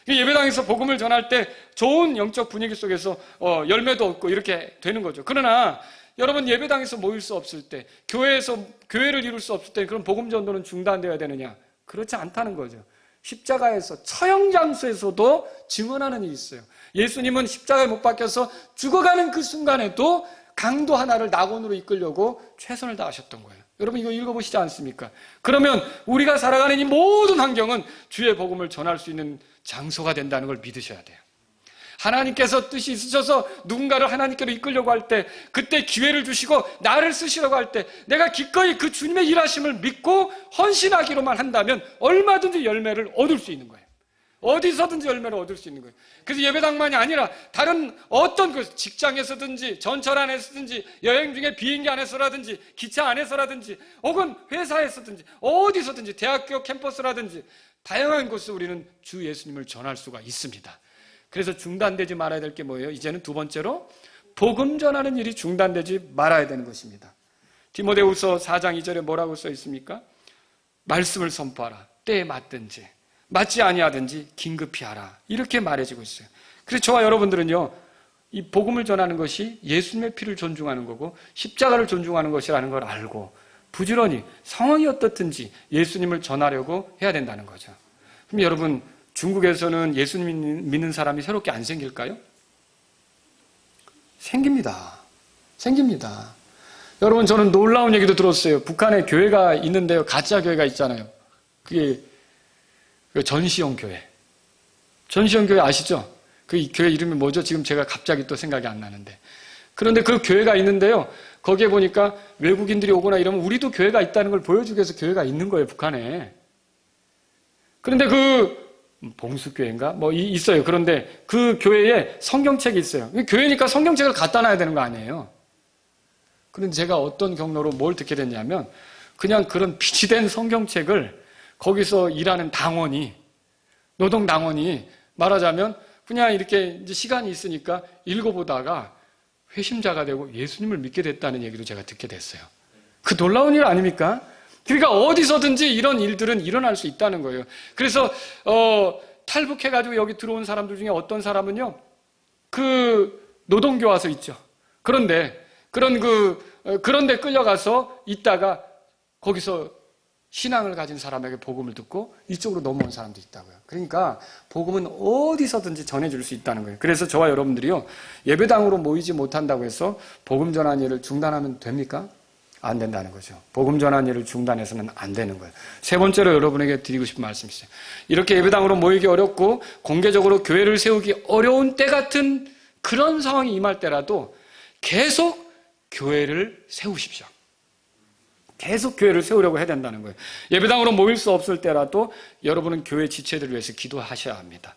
예배당에서 복음을 전할 때 좋은 영적 분위기 속에서 열매도 얻고 이렇게 되는 거죠. 그러나 여러분 예배당에서 모일 수 없을 때, 교회에서 교회를 이룰 수 없을 때 그럼 복음 전도는 중단되어야 되느냐? 그렇지 않다는 거죠. 십자가에서 처형 장소에서도 증언하는 일이 있어요. 예수님은 십자가에 못 박혀서 죽어가는 그 순간에도 강도 하나를 낙원으로 이끌려고 최선을 다하셨던 거예요. 여러분 이거 읽어보시지 않습니까? 그러면 우리가 살아가는 이 모든 환경은 주의 복음을 전할 수 있는 장소가 된다는 걸 믿으셔야 돼요. 하나님께서 뜻이 있으셔서 누군가를 하나님께로 이끌려고 할 때, 그때 기회를 주시고 나를 쓰시려고 할 때 내가 기꺼이 그 주님의 일하심을 믿고 헌신하기로만 한다면 얼마든지 열매를 얻을 수 있는 거예요. 어디서든지 열매를 얻을 수 있는 거예요. 그래서 예배당만이 아니라 다른 어떤 직장에서든지 전철 안에서든지 여행 중에 비행기 안에서라든지 기차 안에서라든지 혹은 회사에서든지 어디서든지 대학교 캠퍼스라든지 다양한 곳에서 우리는 주 예수님을 전할 수가 있습니다. 그래서 중단되지 말아야 될 게 뭐예요? 이제는 두 번째로 복음 전하는 일이 중단되지 말아야 되는 것입니다. 디모데후서 4장 2절에 뭐라고 써 있습니까? 말씀을 선포하라. 때에 맞든지 맞지 아니하든지 긴급히 하라. 이렇게 말해지고 있어요. 그래서 저와 여러분들은요, 이 복음을 전하는 것이 예수님의 피를 존중하는 거고 십자가를 존중하는 것이라는 걸 알고 부지런히 상황이 어떻든지 예수님을 전하려고 해야 된다는 거죠. 그럼 여러분, 중국에서는 예수님 믿는 사람이 새롭게 안 생길까요? 생깁니다. 생깁니다. 여러분, 저는 놀라운 얘기도 들었어요. 북한에 교회가 있는데요, 가짜 교회가 있잖아요. 그게 전시형 교회. 전시형 교회 아시죠? 그 교회 이름이 뭐죠? 지금 제가 갑자기 또 생각이 안 나는데. 그런데 그 교회가 있는데요, 거기에 보니까 외국인들이 오거나 이러면 우리도 교회가 있다는 걸 보여주기 위해서 교회가 있는 거예요, 북한에. 그런데 봉수교회인가? 있어요. 그런데 그 교회에 성경책이 있어요. 교회니까 성경책을 갖다 놔야 되는 거 아니에요. 그런데 제가 어떤 경로로 뭘 듣게 됐냐면, 그냥 그런 비치된 성경책을 거기서 일하는 당원이, 노동당원이 말하자면 그냥 이렇게 이제 시간이 있으니까 읽어보다가 회심자가 되고 예수님을 믿게 됐다는 얘기도 제가 듣게 됐어요. 그 놀라운 일 아닙니까? 그러니까 어디서든지 이런 일들은 일어날 수 있다는 거예요. 그래서 탈북해가지고 여기 들어온 사람들 중에 어떤 사람은요, 그 노동교화소 있죠. 그런데 그런데 끌려가서 있다가 거기서 신앙을 가진 사람에게 복음을 듣고 이쪽으로 넘어온 사람도 있다고요. 그러니까 복음은 어디서든지 전해줄 수 있다는 거예요. 그래서 저와 여러분들이요, 예배당으로 모이지 못한다고 해서 복음 전환 일을 중단하면 됩니까? 안 된다는 거죠. 복음 전환 일을 중단해서는 안 되는 거예요. 세 번째로 여러분에게 드리고 싶은 말씀이 있어요. 이렇게 예배당으로 모이기 어렵고 공개적으로 교회를 세우기 어려운 때 같은 그런 상황이 임할 때라도 계속 교회를 세우십시오. 계속 교회를 세우려고 해야 된다는 거예요. 예배당으로 모일 수 없을 때라도 여러분은 교회 지체들을 위해서 기도하셔야 합니다.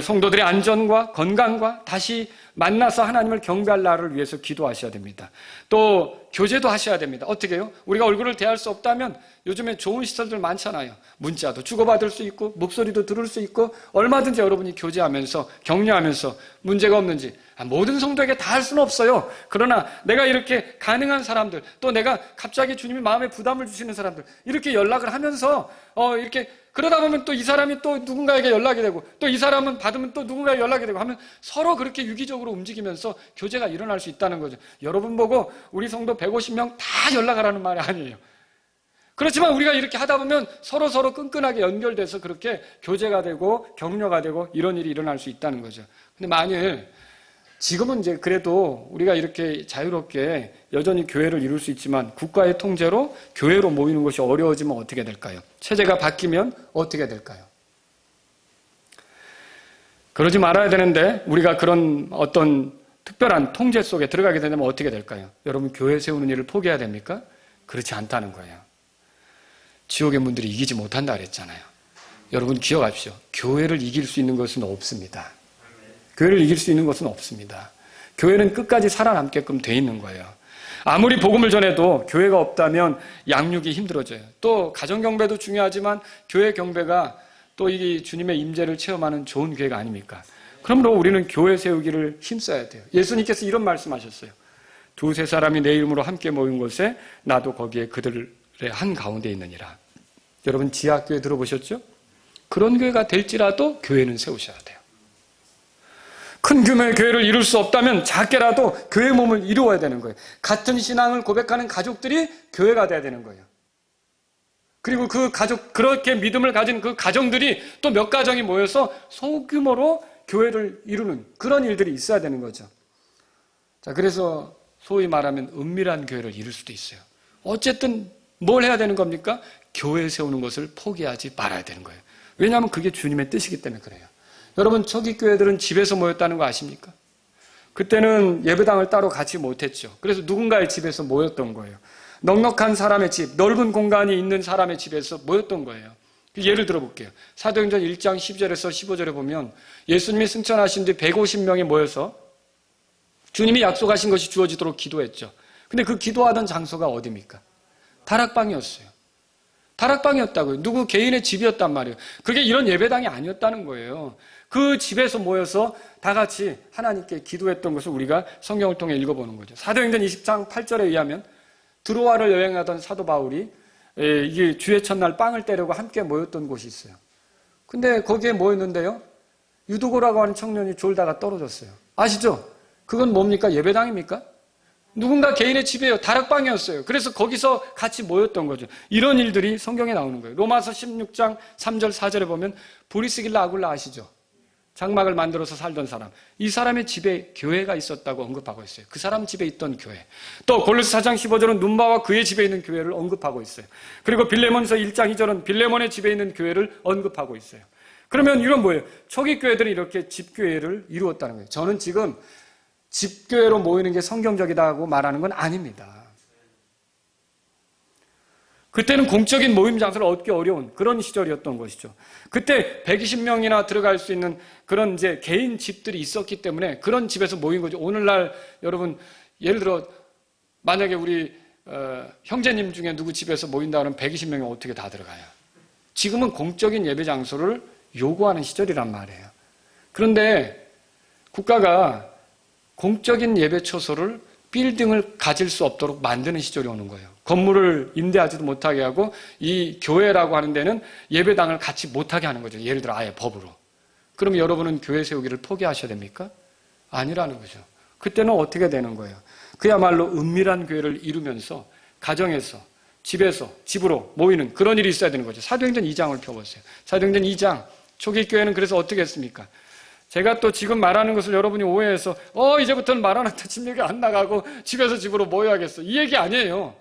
성도들의 안전과 건강과 다시 만나서 하나님을 경배할 날을 위해서 기도하셔야 됩니다. 또 교제도 하셔야 됩니다. 어떻게 해요? 우리가 얼굴을 대할 수 없다면 요즘에 좋은 시설들 많잖아요. 문자도 주고받을 수 있고 목소리도 들을 수 있고 얼마든지 여러분이 교제하면서 격려하면서 문제가 없는지, 모든 성도에게 다 할 수는 없어요. 그러나 내가 이렇게 가능한 사람들, 또 내가 갑자기 주님이 마음에 부담을 주시는 사람들, 이렇게 연락을 하면서 이렇게 그러다 보면 또 이 사람이 또 누군가에게 연락이 되고 또 이 사람은 받으면 또 누군가에게 연락이 되고 하면 서로 그렇게 유기적으로 움직이면서 교제가 일어날 수 있다는 거죠. 여러분 보고 우리 성도 150명 다 연락하라는 말이 아니에요. 그렇지만 우리가 이렇게 하다 보면 서로 끈끈하게 연결돼서 그렇게 교제가 되고 격려가 되고 이런 일이 일어날 수 있다는 거죠. 근데 만일 지금은 이제 그래도 우리가 이렇게 자유롭게 여전히 교회를 이룰 수 있지만 국가의 통제로 교회로 모이는 것이 어려워지면 어떻게 될까요? 체제가 바뀌면 어떻게 될까요? 그러지 말아야 되는데 우리가 그런 어떤 특별한 통제 속에 들어가게 되면 어떻게 될까요? 여러분, 교회 세우는 일을 포기해야 됩니까? 그렇지 않다는 거예요. 지옥의 문들이 이기지 못한다 그랬잖아요. 여러분 기억하십시오. 교회를 이길 수 있는 것은 없습니다. 교회를 이길 수 있는 것은 없습니다. 교회는 끝까지 살아남게끔 돼 있는 거예요. 아무리 복음을 전해도 교회가 없다면 양육이 힘들어져요. 또 가정경배도 중요하지만 교회 경배가 또 이 주님의 임재를 체험하는 좋은 교회가 아닙니까? 그러므로 우리는 교회 세우기를 힘써야 돼요. 예수님께서 이런 말씀하셨어요. 두세 사람이 내 이름으로 함께 모인 곳에 나도 거기에 그들의 한 가운데 있느니라. 여러분 지하교회 들어보셨죠? 그런 교회가 될지라도 교회는 세우셔야 돼요. 큰 규모의 교회를 이룰 수 없다면 작게라도 교회 몸을 이루어야 되는 거예요. 같은 신앙을 고백하는 가족들이 교회가 돼야 되는 거예요. 그리고 그 가족, 그렇게 믿음을 가진 그 가정들이 또 몇 가정이 모여서 소규모로 교회를 이루는 그런 일들이 있어야 되는 거죠. 자, 그래서 소위 말하면 은밀한 교회를 이룰 수도 있어요. 어쨌든 뭘 해야 되는 겁니까? 교회 세우는 것을 포기하지 말아야 되는 거예요. 왜냐하면 그게 주님의 뜻이기 때문에 그래요. 여러분, 초기 교회들은 집에서 모였다는 거 아십니까? 그때는 예배당을 따로 갖지 못했죠. 그래서 누군가의 집에서 모였던 거예요. 넉넉한 사람의 집, 넓은 공간이 있는 사람의 집에서 모였던 거예요. 예를 들어볼게요. 사도행전 1장 10절에서 15절에 보면 예수님이 승천하신 뒤 150명이 모여서 주님이 약속하신 것이 주어지도록 기도했죠. 근데 그 기도하던 장소가 어디입니까? 다락방이었어요. 다락방이었다고요. 누구 개인의 집이었단 말이에요. 그게 이런 예배당이 아니었다는 거예요. 그 집에서 모여서 다 같이 하나님께 기도했던 것을 우리가 성경을 통해 읽어보는 거죠. 사도행전 20장 8절에 의하면 드로아를 여행하던 사도 바울이 이게 주의 첫날 빵을 떼려고 함께 모였던 곳이 있어요. 근데 거기에 모였는데요, 유두고라고 하는 청년이 졸다가 떨어졌어요. 아시죠? 그건 뭡니까? 예배당입니까? 누군가 개인의 집이에요. 다락방이었어요. 그래서 거기서 같이 모였던 거죠. 이런 일들이 성경에 나오는 거예요. 로마서 16장 3절 4절에 보면 브리스길라 아굴라 아시죠? 장막을 만들어서 살던 사람. 이 사람의 집에 교회가 있었다고 언급하고 있어요. 그 사람 집에 있던 교회. 또 골로새 4장 15절은 눈바와 그의 집에 있는 교회를 언급하고 있어요. 그리고 빌레몬서 1장 2절은 빌레몬의 집에 있는 교회를 언급하고 있어요. 그러면 이건 뭐예요? 초기 교회들은 이렇게 집교회를 이루었다는 거예요. 저는 지금 집교회로 모이는 게 성경적이다고 말하는 건 아닙니다. 그때는 공적인 모임 장소를 얻기 어려운 그런 시절이었던 것이죠. 그때 120명이나 들어갈 수 있는 그런 이제 개인 집들이 있었기 때문에 그런 집에서 모인 거죠. 오늘날 여러분, 예를 들어 만약에 우리 형제님 중에 누구 집에서 모인다 그러면 120명이 어떻게 다 들어가요? 지금은 공적인 예배 장소를 요구하는 시절이란 말이에요. 그런데 국가가 공적인 예배 처소를 빌딩을 가질 수 없도록 만드는 시절이 오는 거예요. 건물을 임대하지도 못하게 하고 이 교회라고 하는 데는 예배당을 갖지 못하게 하는 거죠. 예를 들어 아예 법으로. 그럼 여러분은 교회 세우기를 포기하셔야 됩니까? 아니라는 거죠. 그때는 어떻게 되는 거예요? 그야말로 은밀한 교회를 이루면서 가정에서, 집에서, 집으로 모이는 그런 일이 있어야 되는 거죠. 사도행전 2장을 펴보세요. 사도행전 2장, 초기 교회는 그래서 어떻게 했습니까? 제가 또 지금 말하는 것을 여러분이 오해해서 이제부터는 말하는데 집력이 안 나가고 집에서 집으로 모여야겠어. 이 얘기 아니에요.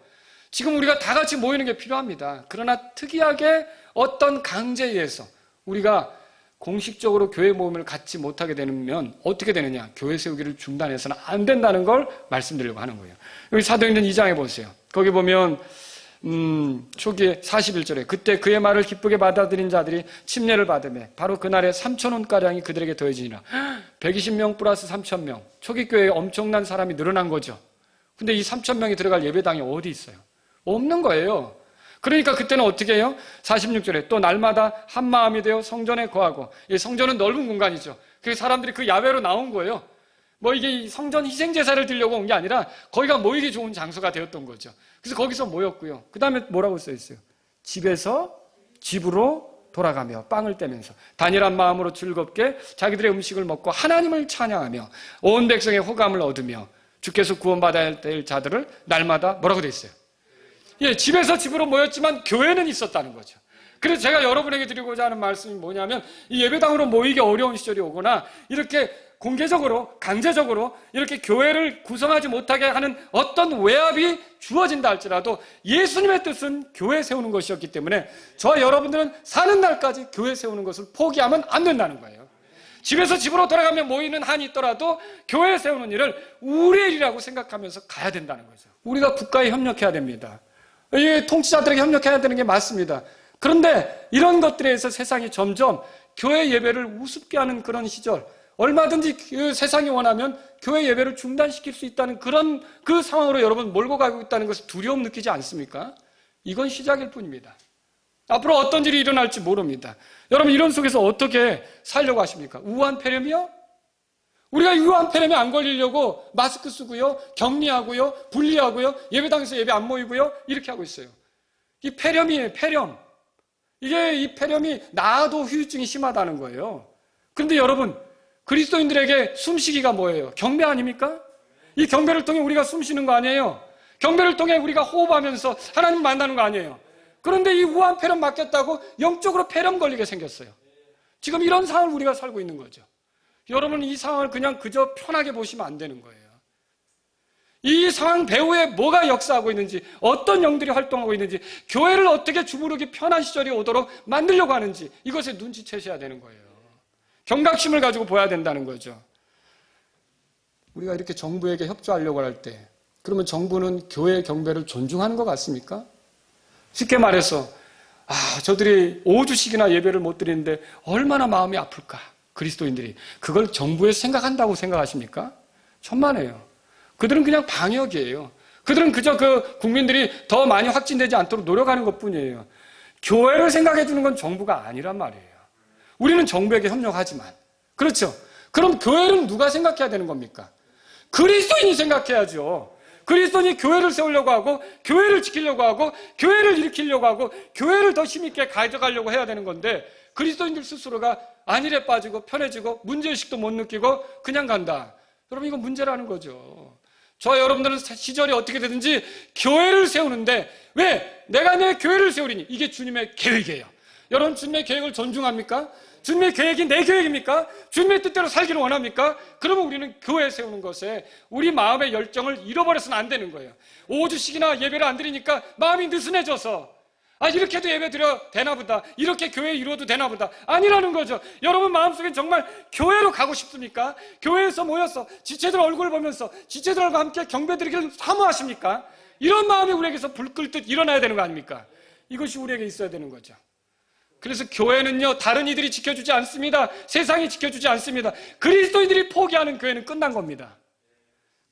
지금 우리가 다 같이 모이는 게 필요합니다. 그러나 특이하게 어떤 강제에 의해서 우리가 공식적으로 교회 모임을 갖지 못하게 되면 어떻게 되느냐? 교회 세우기를 중단해서는 안 된다는 걸 말씀드리려고 하는 거예요. 여기 사도행전 2장에 보세요. 거기 보면 초기에 41절에 그때 그의 말을 기쁘게 받아들인 자들이 침례를 받으며 바로 그날에 3,000원가량이 그들에게 더해지니라. 120명 플러스 3,000명. 초기 교회에 엄청난 사람이 늘어난 거죠. 근데 이 3,000명이 들어갈 예배당이 어디 있어요? 없는 거예요. 그러니까 그때는 어떻게 해요? 46절에 또 날마다 한 마음이 되어 성전에 거하고, 이 성전은 넓은 공간이죠. 그 사람들이 그 야외로 나온 거예요. 이게 성전 희생제사를 드리려고 온 게 아니라 거기가 모이기 좋은 장소가 되었던 거죠. 그래서 거기서 모였고요. 그 다음에 뭐라고 써있어요? 집에서 집으로 돌아가며 빵을 떼면서 단일한 마음으로 즐겁게 자기들의 음식을 먹고 하나님을 찬양하며 온 백성의 호감을 얻으며 주께서 구원받아야 될 자들을 날마다 뭐라고 돼 있어요? 예, 집에서 집으로 모였지만 교회는 있었다는 거죠. 그래서 제가 여러분에게 드리고자 하는 말씀이 뭐냐면 이 예배당으로 모이기 어려운 시절이 오거나 이렇게 공개적으로 강제적으로 이렇게 교회를 구성하지 못하게 하는 어떤 외압이 주어진다 할지라도 예수님의 뜻은 교회 세우는 것이었기 때문에 저와 여러분들은 사는 날까지 교회 세우는 것을 포기하면 안 된다는 거예요. 집에서 집으로 돌아가며 모이는 한이 있더라도 교회 세우는 일을 우리의 일이라고 생각하면서 가야 된다는 거죠. 우리가 국가에 협력해야 됩니다. 이 통치자들에게 협력해야 되는 게 맞습니다. 그런데 이런 것들에 의해서 세상이 점점 교회 예배를 우습게 하는 그런 시절, 얼마든지 그 세상이 원하면 교회 예배를 중단시킬 수 있다는 그런 그 상황으로 여러분 몰고 가고 있다는 것을 두려움 느끼지 않습니까? 이건 시작일 뿐입니다. 앞으로 어떤 일이 일어날지 모릅니다. 여러분 이런 속에서 어떻게 살려고 하십니까? 우한 폐렴이요? 우리가 우한 폐렴에 안 걸리려고 마스크 쓰고요, 격리하고요, 분리하고요, 예배당에서 예배 안 모이고요, 이렇게 하고 있어요. 이 폐렴이에요, 폐렴. 이 폐렴이 나아도 후유증이 심하다는 거예요. 그런데 여러분, 그리스도인들에게 숨쉬기가 뭐예요? 경배 아닙니까? 이 경배를 통해 우리가 숨쉬는 거 아니에요? 경배를 통해 우리가 호흡하면서 하나님 만나는 거 아니에요? 그런데 이 우한 폐렴 맞겠다고 영적으로 폐렴 걸리게 생겼어요. 지금 이런 상황을 우리가 살고 있는 거죠. 여러분 이 상황을 그저 편하게 보시면 안 되는 거예요. 이 상황 배후에 뭐가 역사하고 있는지, 어떤 영들이 활동하고 있는지, 교회를 어떻게 주무르기 편한 시절이 오도록 만들려고 하는지 이것에 눈치채셔야 되는 거예요. 경각심을 가지고 봐야 된다는 거죠. 우리가 이렇게 정부에게 협조하려고 할 때, 그러면 정부는 교회 경배를 존중하는 것 같습니까? 쉽게 말해서 저들이 5주씩이나 예배를 못 드리는데 얼마나 마음이 아플까? 그리스도인들이 그걸 정부에 생각한다고 생각하십니까? 천만에요. 그들은 그냥 방역이에요. 그들은 그저 그 국민들이 더 많이 확진되지 않도록 노력하는 것뿐이에요. 교회를 생각해 주는 건 정부가 아니란 말이에요. 우리는 정부에게 협력하지만, 그렇죠? 그럼 교회는 누가 생각해야 되는 겁니까? 그리스도인이 생각해야죠. 그리스도인이 교회를 세우려고 하고, 교회를 지키려고 하고, 교회를 일으키려고 하고, 교회를 더 힘있게 가져가려고 해야 되는 건데, 그리스도인들 스스로가 안일에 빠지고 편해지고 문제의식도 못 느끼고 그냥 간다. 여러분, 이건 문제라는 거죠. 저와 여러분들은 시절이 어떻게 되든지 교회를 세우는데, 왜? 내가 내 교회를 세우리니. 이게 주님의 계획이에요. 여러분, 주님의 계획을 존중합니까? 주님의 계획이 내 계획입니까? 주님의 뜻대로 살기를 원합니까? 그러면 우리는 교회 세우는 것에 우리 마음의 열정을 잃어버려서는 안 되는 거예요. 5주씩이나 예배를 안 드리니까 마음이 느슨해져서 이렇게도 예배 드려 되나 보다. 이렇게 교회 이루어도 되나 보다. 아니라는 거죠. 여러분 마음속에 정말 교회로 가고 싶습니까? 교회에서 모여서 지체들 얼굴을 보면서 지체들과 함께 경배 드리기를 사모하십니까? 이런 마음이 우리에게서 불끌듯 일어나야 되는 거 아닙니까? 이것이 우리에게 있어야 되는 거죠. 그래서 교회는요, 다른 이들이 지켜주지 않습니다. 세상이 지켜주지 않습니다. 그리스도인들이 포기하는 교회는 끝난 겁니다.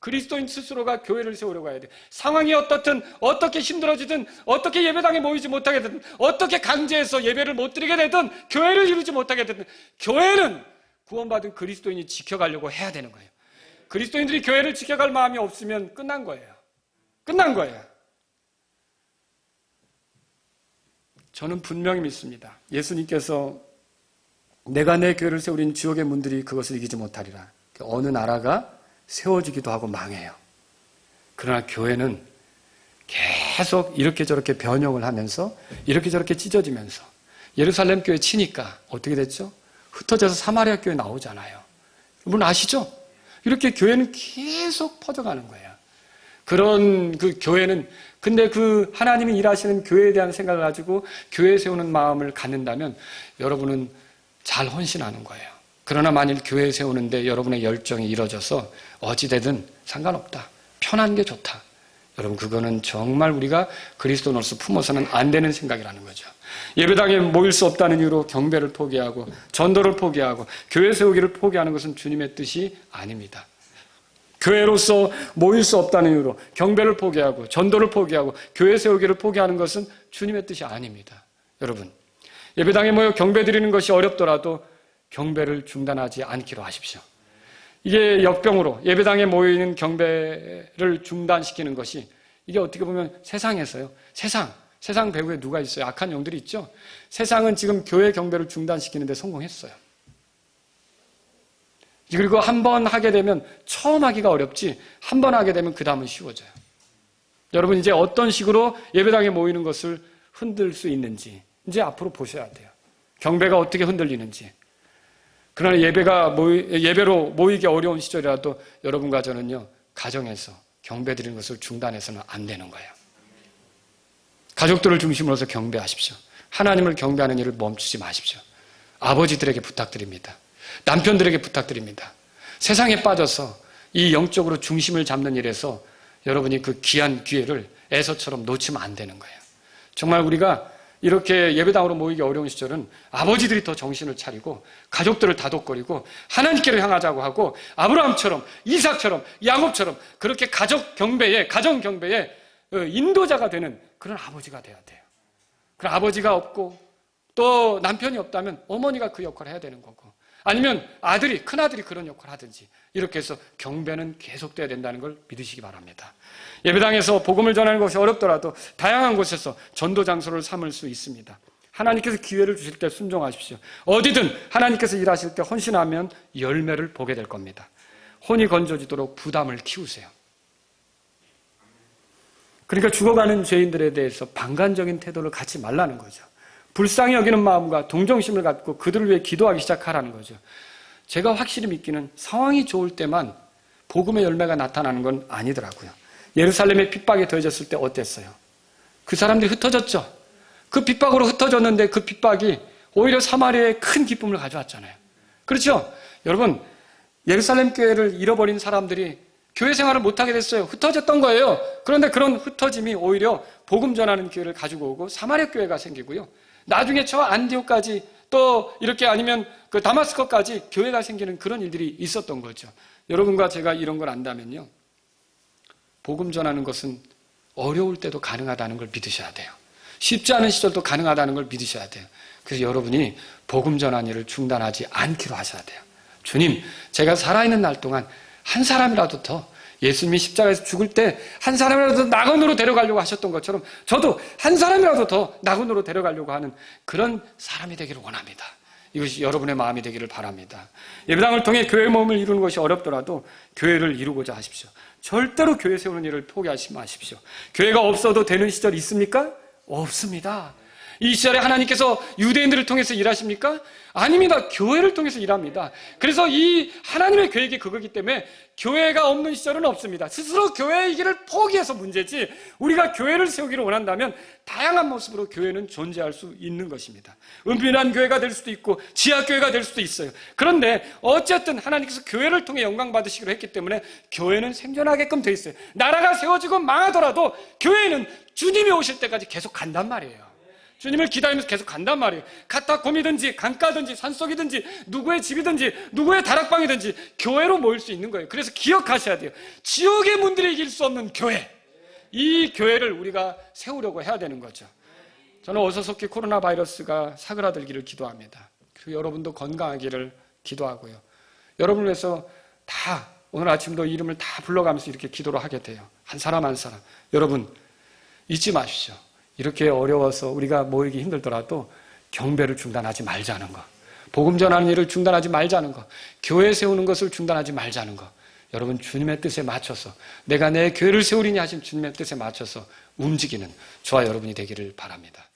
그리스도인 스스로가 교회를 세우려고 해야 돼요. 상황이 어떻든, 어떻게 힘들어지든, 어떻게 예배당에 모이지 못하게 되든, 어떻게 강제해서 예배를 못 드리게 되든, 교회를 이루지 못하게 되든, 교회는 구원받은 그리스도인이 지켜가려고 해야 되는 거예요. 그리스도인들이 교회를 지켜갈 마음이 없으면 끝난 거예요. 끝난 거예요. 저는 분명히 믿습니다. 예수님께서 내가 내 교회를 세우린 지옥의 문들이 그것을 이기지 못하리라. 어느 나라가 세워지기도 하고 망해요. 그러나 교회는 계속 이렇게 저렇게 변형을 하면서 이렇게 저렇게 찢어지면서 예루살렘 교회 치니까 어떻게 됐죠? 흩어져서 사마리아 교회 나오잖아요. 여러분 아시죠? 이렇게 교회는 계속 퍼져가는 거예요. 그런 그 교회는 근데 그 하나님이 일하시는 교회에 대한 생각을 가지고 교회 세우는 마음을 갖는다면 여러분은 잘 헌신하는 거예요. 그러나 만일 교회 세우는데 여러분의 열정이 이뤄져서 어찌되든 상관없다. 편한 게 좋다. 여러분 그거는 정말 우리가 그리스도인으로서 품어서는 안 되는 생각이라는 거죠. 예배당에 모일 수 없다는 이유로 경배를 포기하고 전도를 포기하고 교회 세우기를 포기하는 것은 주님의 뜻이 아닙니다. 교회로서 모일 수 없다는 이유로 경배를 포기하고 전도를 포기하고 교회 세우기를 포기하는 것은 주님의 뜻이 아닙니다. 여러분 예배당에 모여 경배 드리는 것이 어렵더라도 경배를 중단하지 않기로 하십시오. 이게 역병으로 예배당에 모이는 경배를 중단시키는 것이 이게 어떻게 보면 세상에서요. 세상 배후에 누가 있어요? 악한 영들이 있죠. 세상은 지금 교회 경배를 중단시키는 데 성공했어요. 그리고 한 번 하게 되면 처음 하기가 어렵지 한 번 하게 되면 그 다음은 쉬워져요. 여러분 이제 어떤 식으로 예배당에 모이는 것을 흔들 수 있는지 이제 앞으로 보셔야 돼요. 경배가 어떻게 흔들리는지. 그러나 예배로 모이기 어려운 시절이라도 여러분과 저는요 가정에서 경배 드리는 것을 중단해서는 안 되는 거예요. 가족들을 중심으로서 경배하십시오. 하나님을 경배하는 일을 멈추지 마십시오. 아버지들에게 부탁드립니다. 남편들에게 부탁드립니다. 세상에 빠져서 이 영적으로 중심을 잡는 일에서 여러분이 그 귀한 기회를 에서처럼 놓치면 안 되는 거예요. 정말 우리가 이렇게 예배당으로 모이기 어려운 시절은 아버지들이 더 정신을 차리고 가족들을 다독거리고 하나님께로 향하자고 하고 아브라함처럼 이삭처럼 야곱처럼 그렇게 가정 경배의 인도자가 되는 그런 아버지가 돼야 돼요. 그런 아버지가 없고 또 남편이 없다면 어머니가 그 역할을 해야 되는 거고 아니면 큰아들이 그런 역할을 하든지 이렇게 해서 경배는 계속돼야 된다는 걸 믿으시기 바랍니다. 예배당에서 복음을 전하는 것이 어렵더라도 다양한 곳에서 전도 장소를 삼을 수 있습니다. 하나님께서 기회를 주실 때 순종하십시오. 어디든 하나님께서 일하실 때 헌신하면 열매를 보게 될 겁니다. 혼이 건져지도록 부담을 키우세요. 그러니까 죽어가는 죄인들에 대해서 방관적인 태도를 갖지 말라는 거죠. 불쌍히 여기는 마음과 동정심을 갖고 그들을 위해 기도하기 시작하라는 거죠. 제가 확실히 믿기는 상황이 좋을 때만 복음의 열매가 나타나는 건 아니더라고요. 예루살렘의 핍박이 더해졌을 때 어땠어요? 그 사람들이 흩어졌죠. 그 핍박으로 흩어졌는데 그 핍박이 오히려 사마리아에 큰 기쁨을 가져왔잖아요. 그렇죠? 여러분, 예루살렘 교회를 잃어버린 사람들이 교회 생활을 못하게 됐어요. 흩어졌던 거예요. 그런데 그런 흩어짐이 오히려 복음 전하는 교회를 가지고 오고 사마리아 교회가 생기고요. 나중에 저 안디옥까지 또 이렇게 아니면 그 다마스커까지 교회가 생기는 그런 일들이 있었던 거죠. 여러분과 제가 이런 걸 안다면요. 복음 전하는 것은 어려울 때도 가능하다는 걸 믿으셔야 돼요. 쉽지 않은 시절도 가능하다는 걸 믿으셔야 돼요. 그래서 여러분이 복음 전하는 일을 중단하지 않기로 하셔야 돼요. 주님, 제가 살아있는 날 동안 한 사람이라도 더 예수님이 십자가에서 죽을 때 한 사람이라도 더 낙원으로 데려가려고 하셨던 것처럼 저도 한 사람이라도 더 낙원으로 데려가려고 하는 그런 사람이 되기를 원합니다. 이것이 여러분의 마음이 되기를 바랍니다. 예배당을 통해 교회 모임을 이루는 것이 어렵더라도 교회를 이루고자 하십시오. 절대로 교회 세우는 일을 포기하지 마십시오. 교회가 없어도 되는 시절이 있습니까? 없습니다. 이 시절에 하나님께서 유대인들을 통해서 일하십니까? 아닙니다. 교회를 통해서 일합니다. 그래서 이 하나님의 계획이 그거기 때문에 교회가 없는 시절은 없습니다. 스스로 교회의 길을 포기해서 문제지 우리가 교회를 세우기를 원한다면 다양한 모습으로 교회는 존재할 수 있는 것입니다. 은밀한 교회가 될 수도 있고 지하교회가 될 수도 있어요. 그런데 어쨌든 하나님께서 교회를 통해 영광 받으시기로 했기 때문에 교회는 생존하게끔 돼 있어요. 나라가 세워지고 망하더라도 교회는 주님이 오실 때까지 계속 간단 말이에요. 주님을 기다리면서 계속 간단 말이에요. 카타콤이든지 강가든지 산속이든지 누구의 집이든지 누구의 다락방이든지 교회로 모일 수 있는 거예요. 그래서 기억하셔야 돼요. 지옥의 문들이 이길 수 없는 교회, 이 교회를 우리가 세우려고 해야 되는 거죠. 저는 어서속히 코로나 바이러스가 사그라들기를 기도합니다. 그리고 여러분도 건강하기를 기도하고요. 여러분을 위해서 다 오늘 아침도 이름을 다 불러가면서 이렇게 기도를 하게 돼요. 한 사람 한 사람. 여러분 잊지 마십시오. 이렇게 어려워서 우리가 모이기 힘들더라도 경배를 중단하지 말자는 거, 복음 전하는 일을 중단하지 말자는 거, 교회 세우는 것을 중단하지 말자는 거. 여러분 주님의 뜻에 맞춰서 내가 내 교회를 세우리니 하신 주님의 뜻에 맞춰서 움직이는 저와 여러분이 되기를 바랍니다.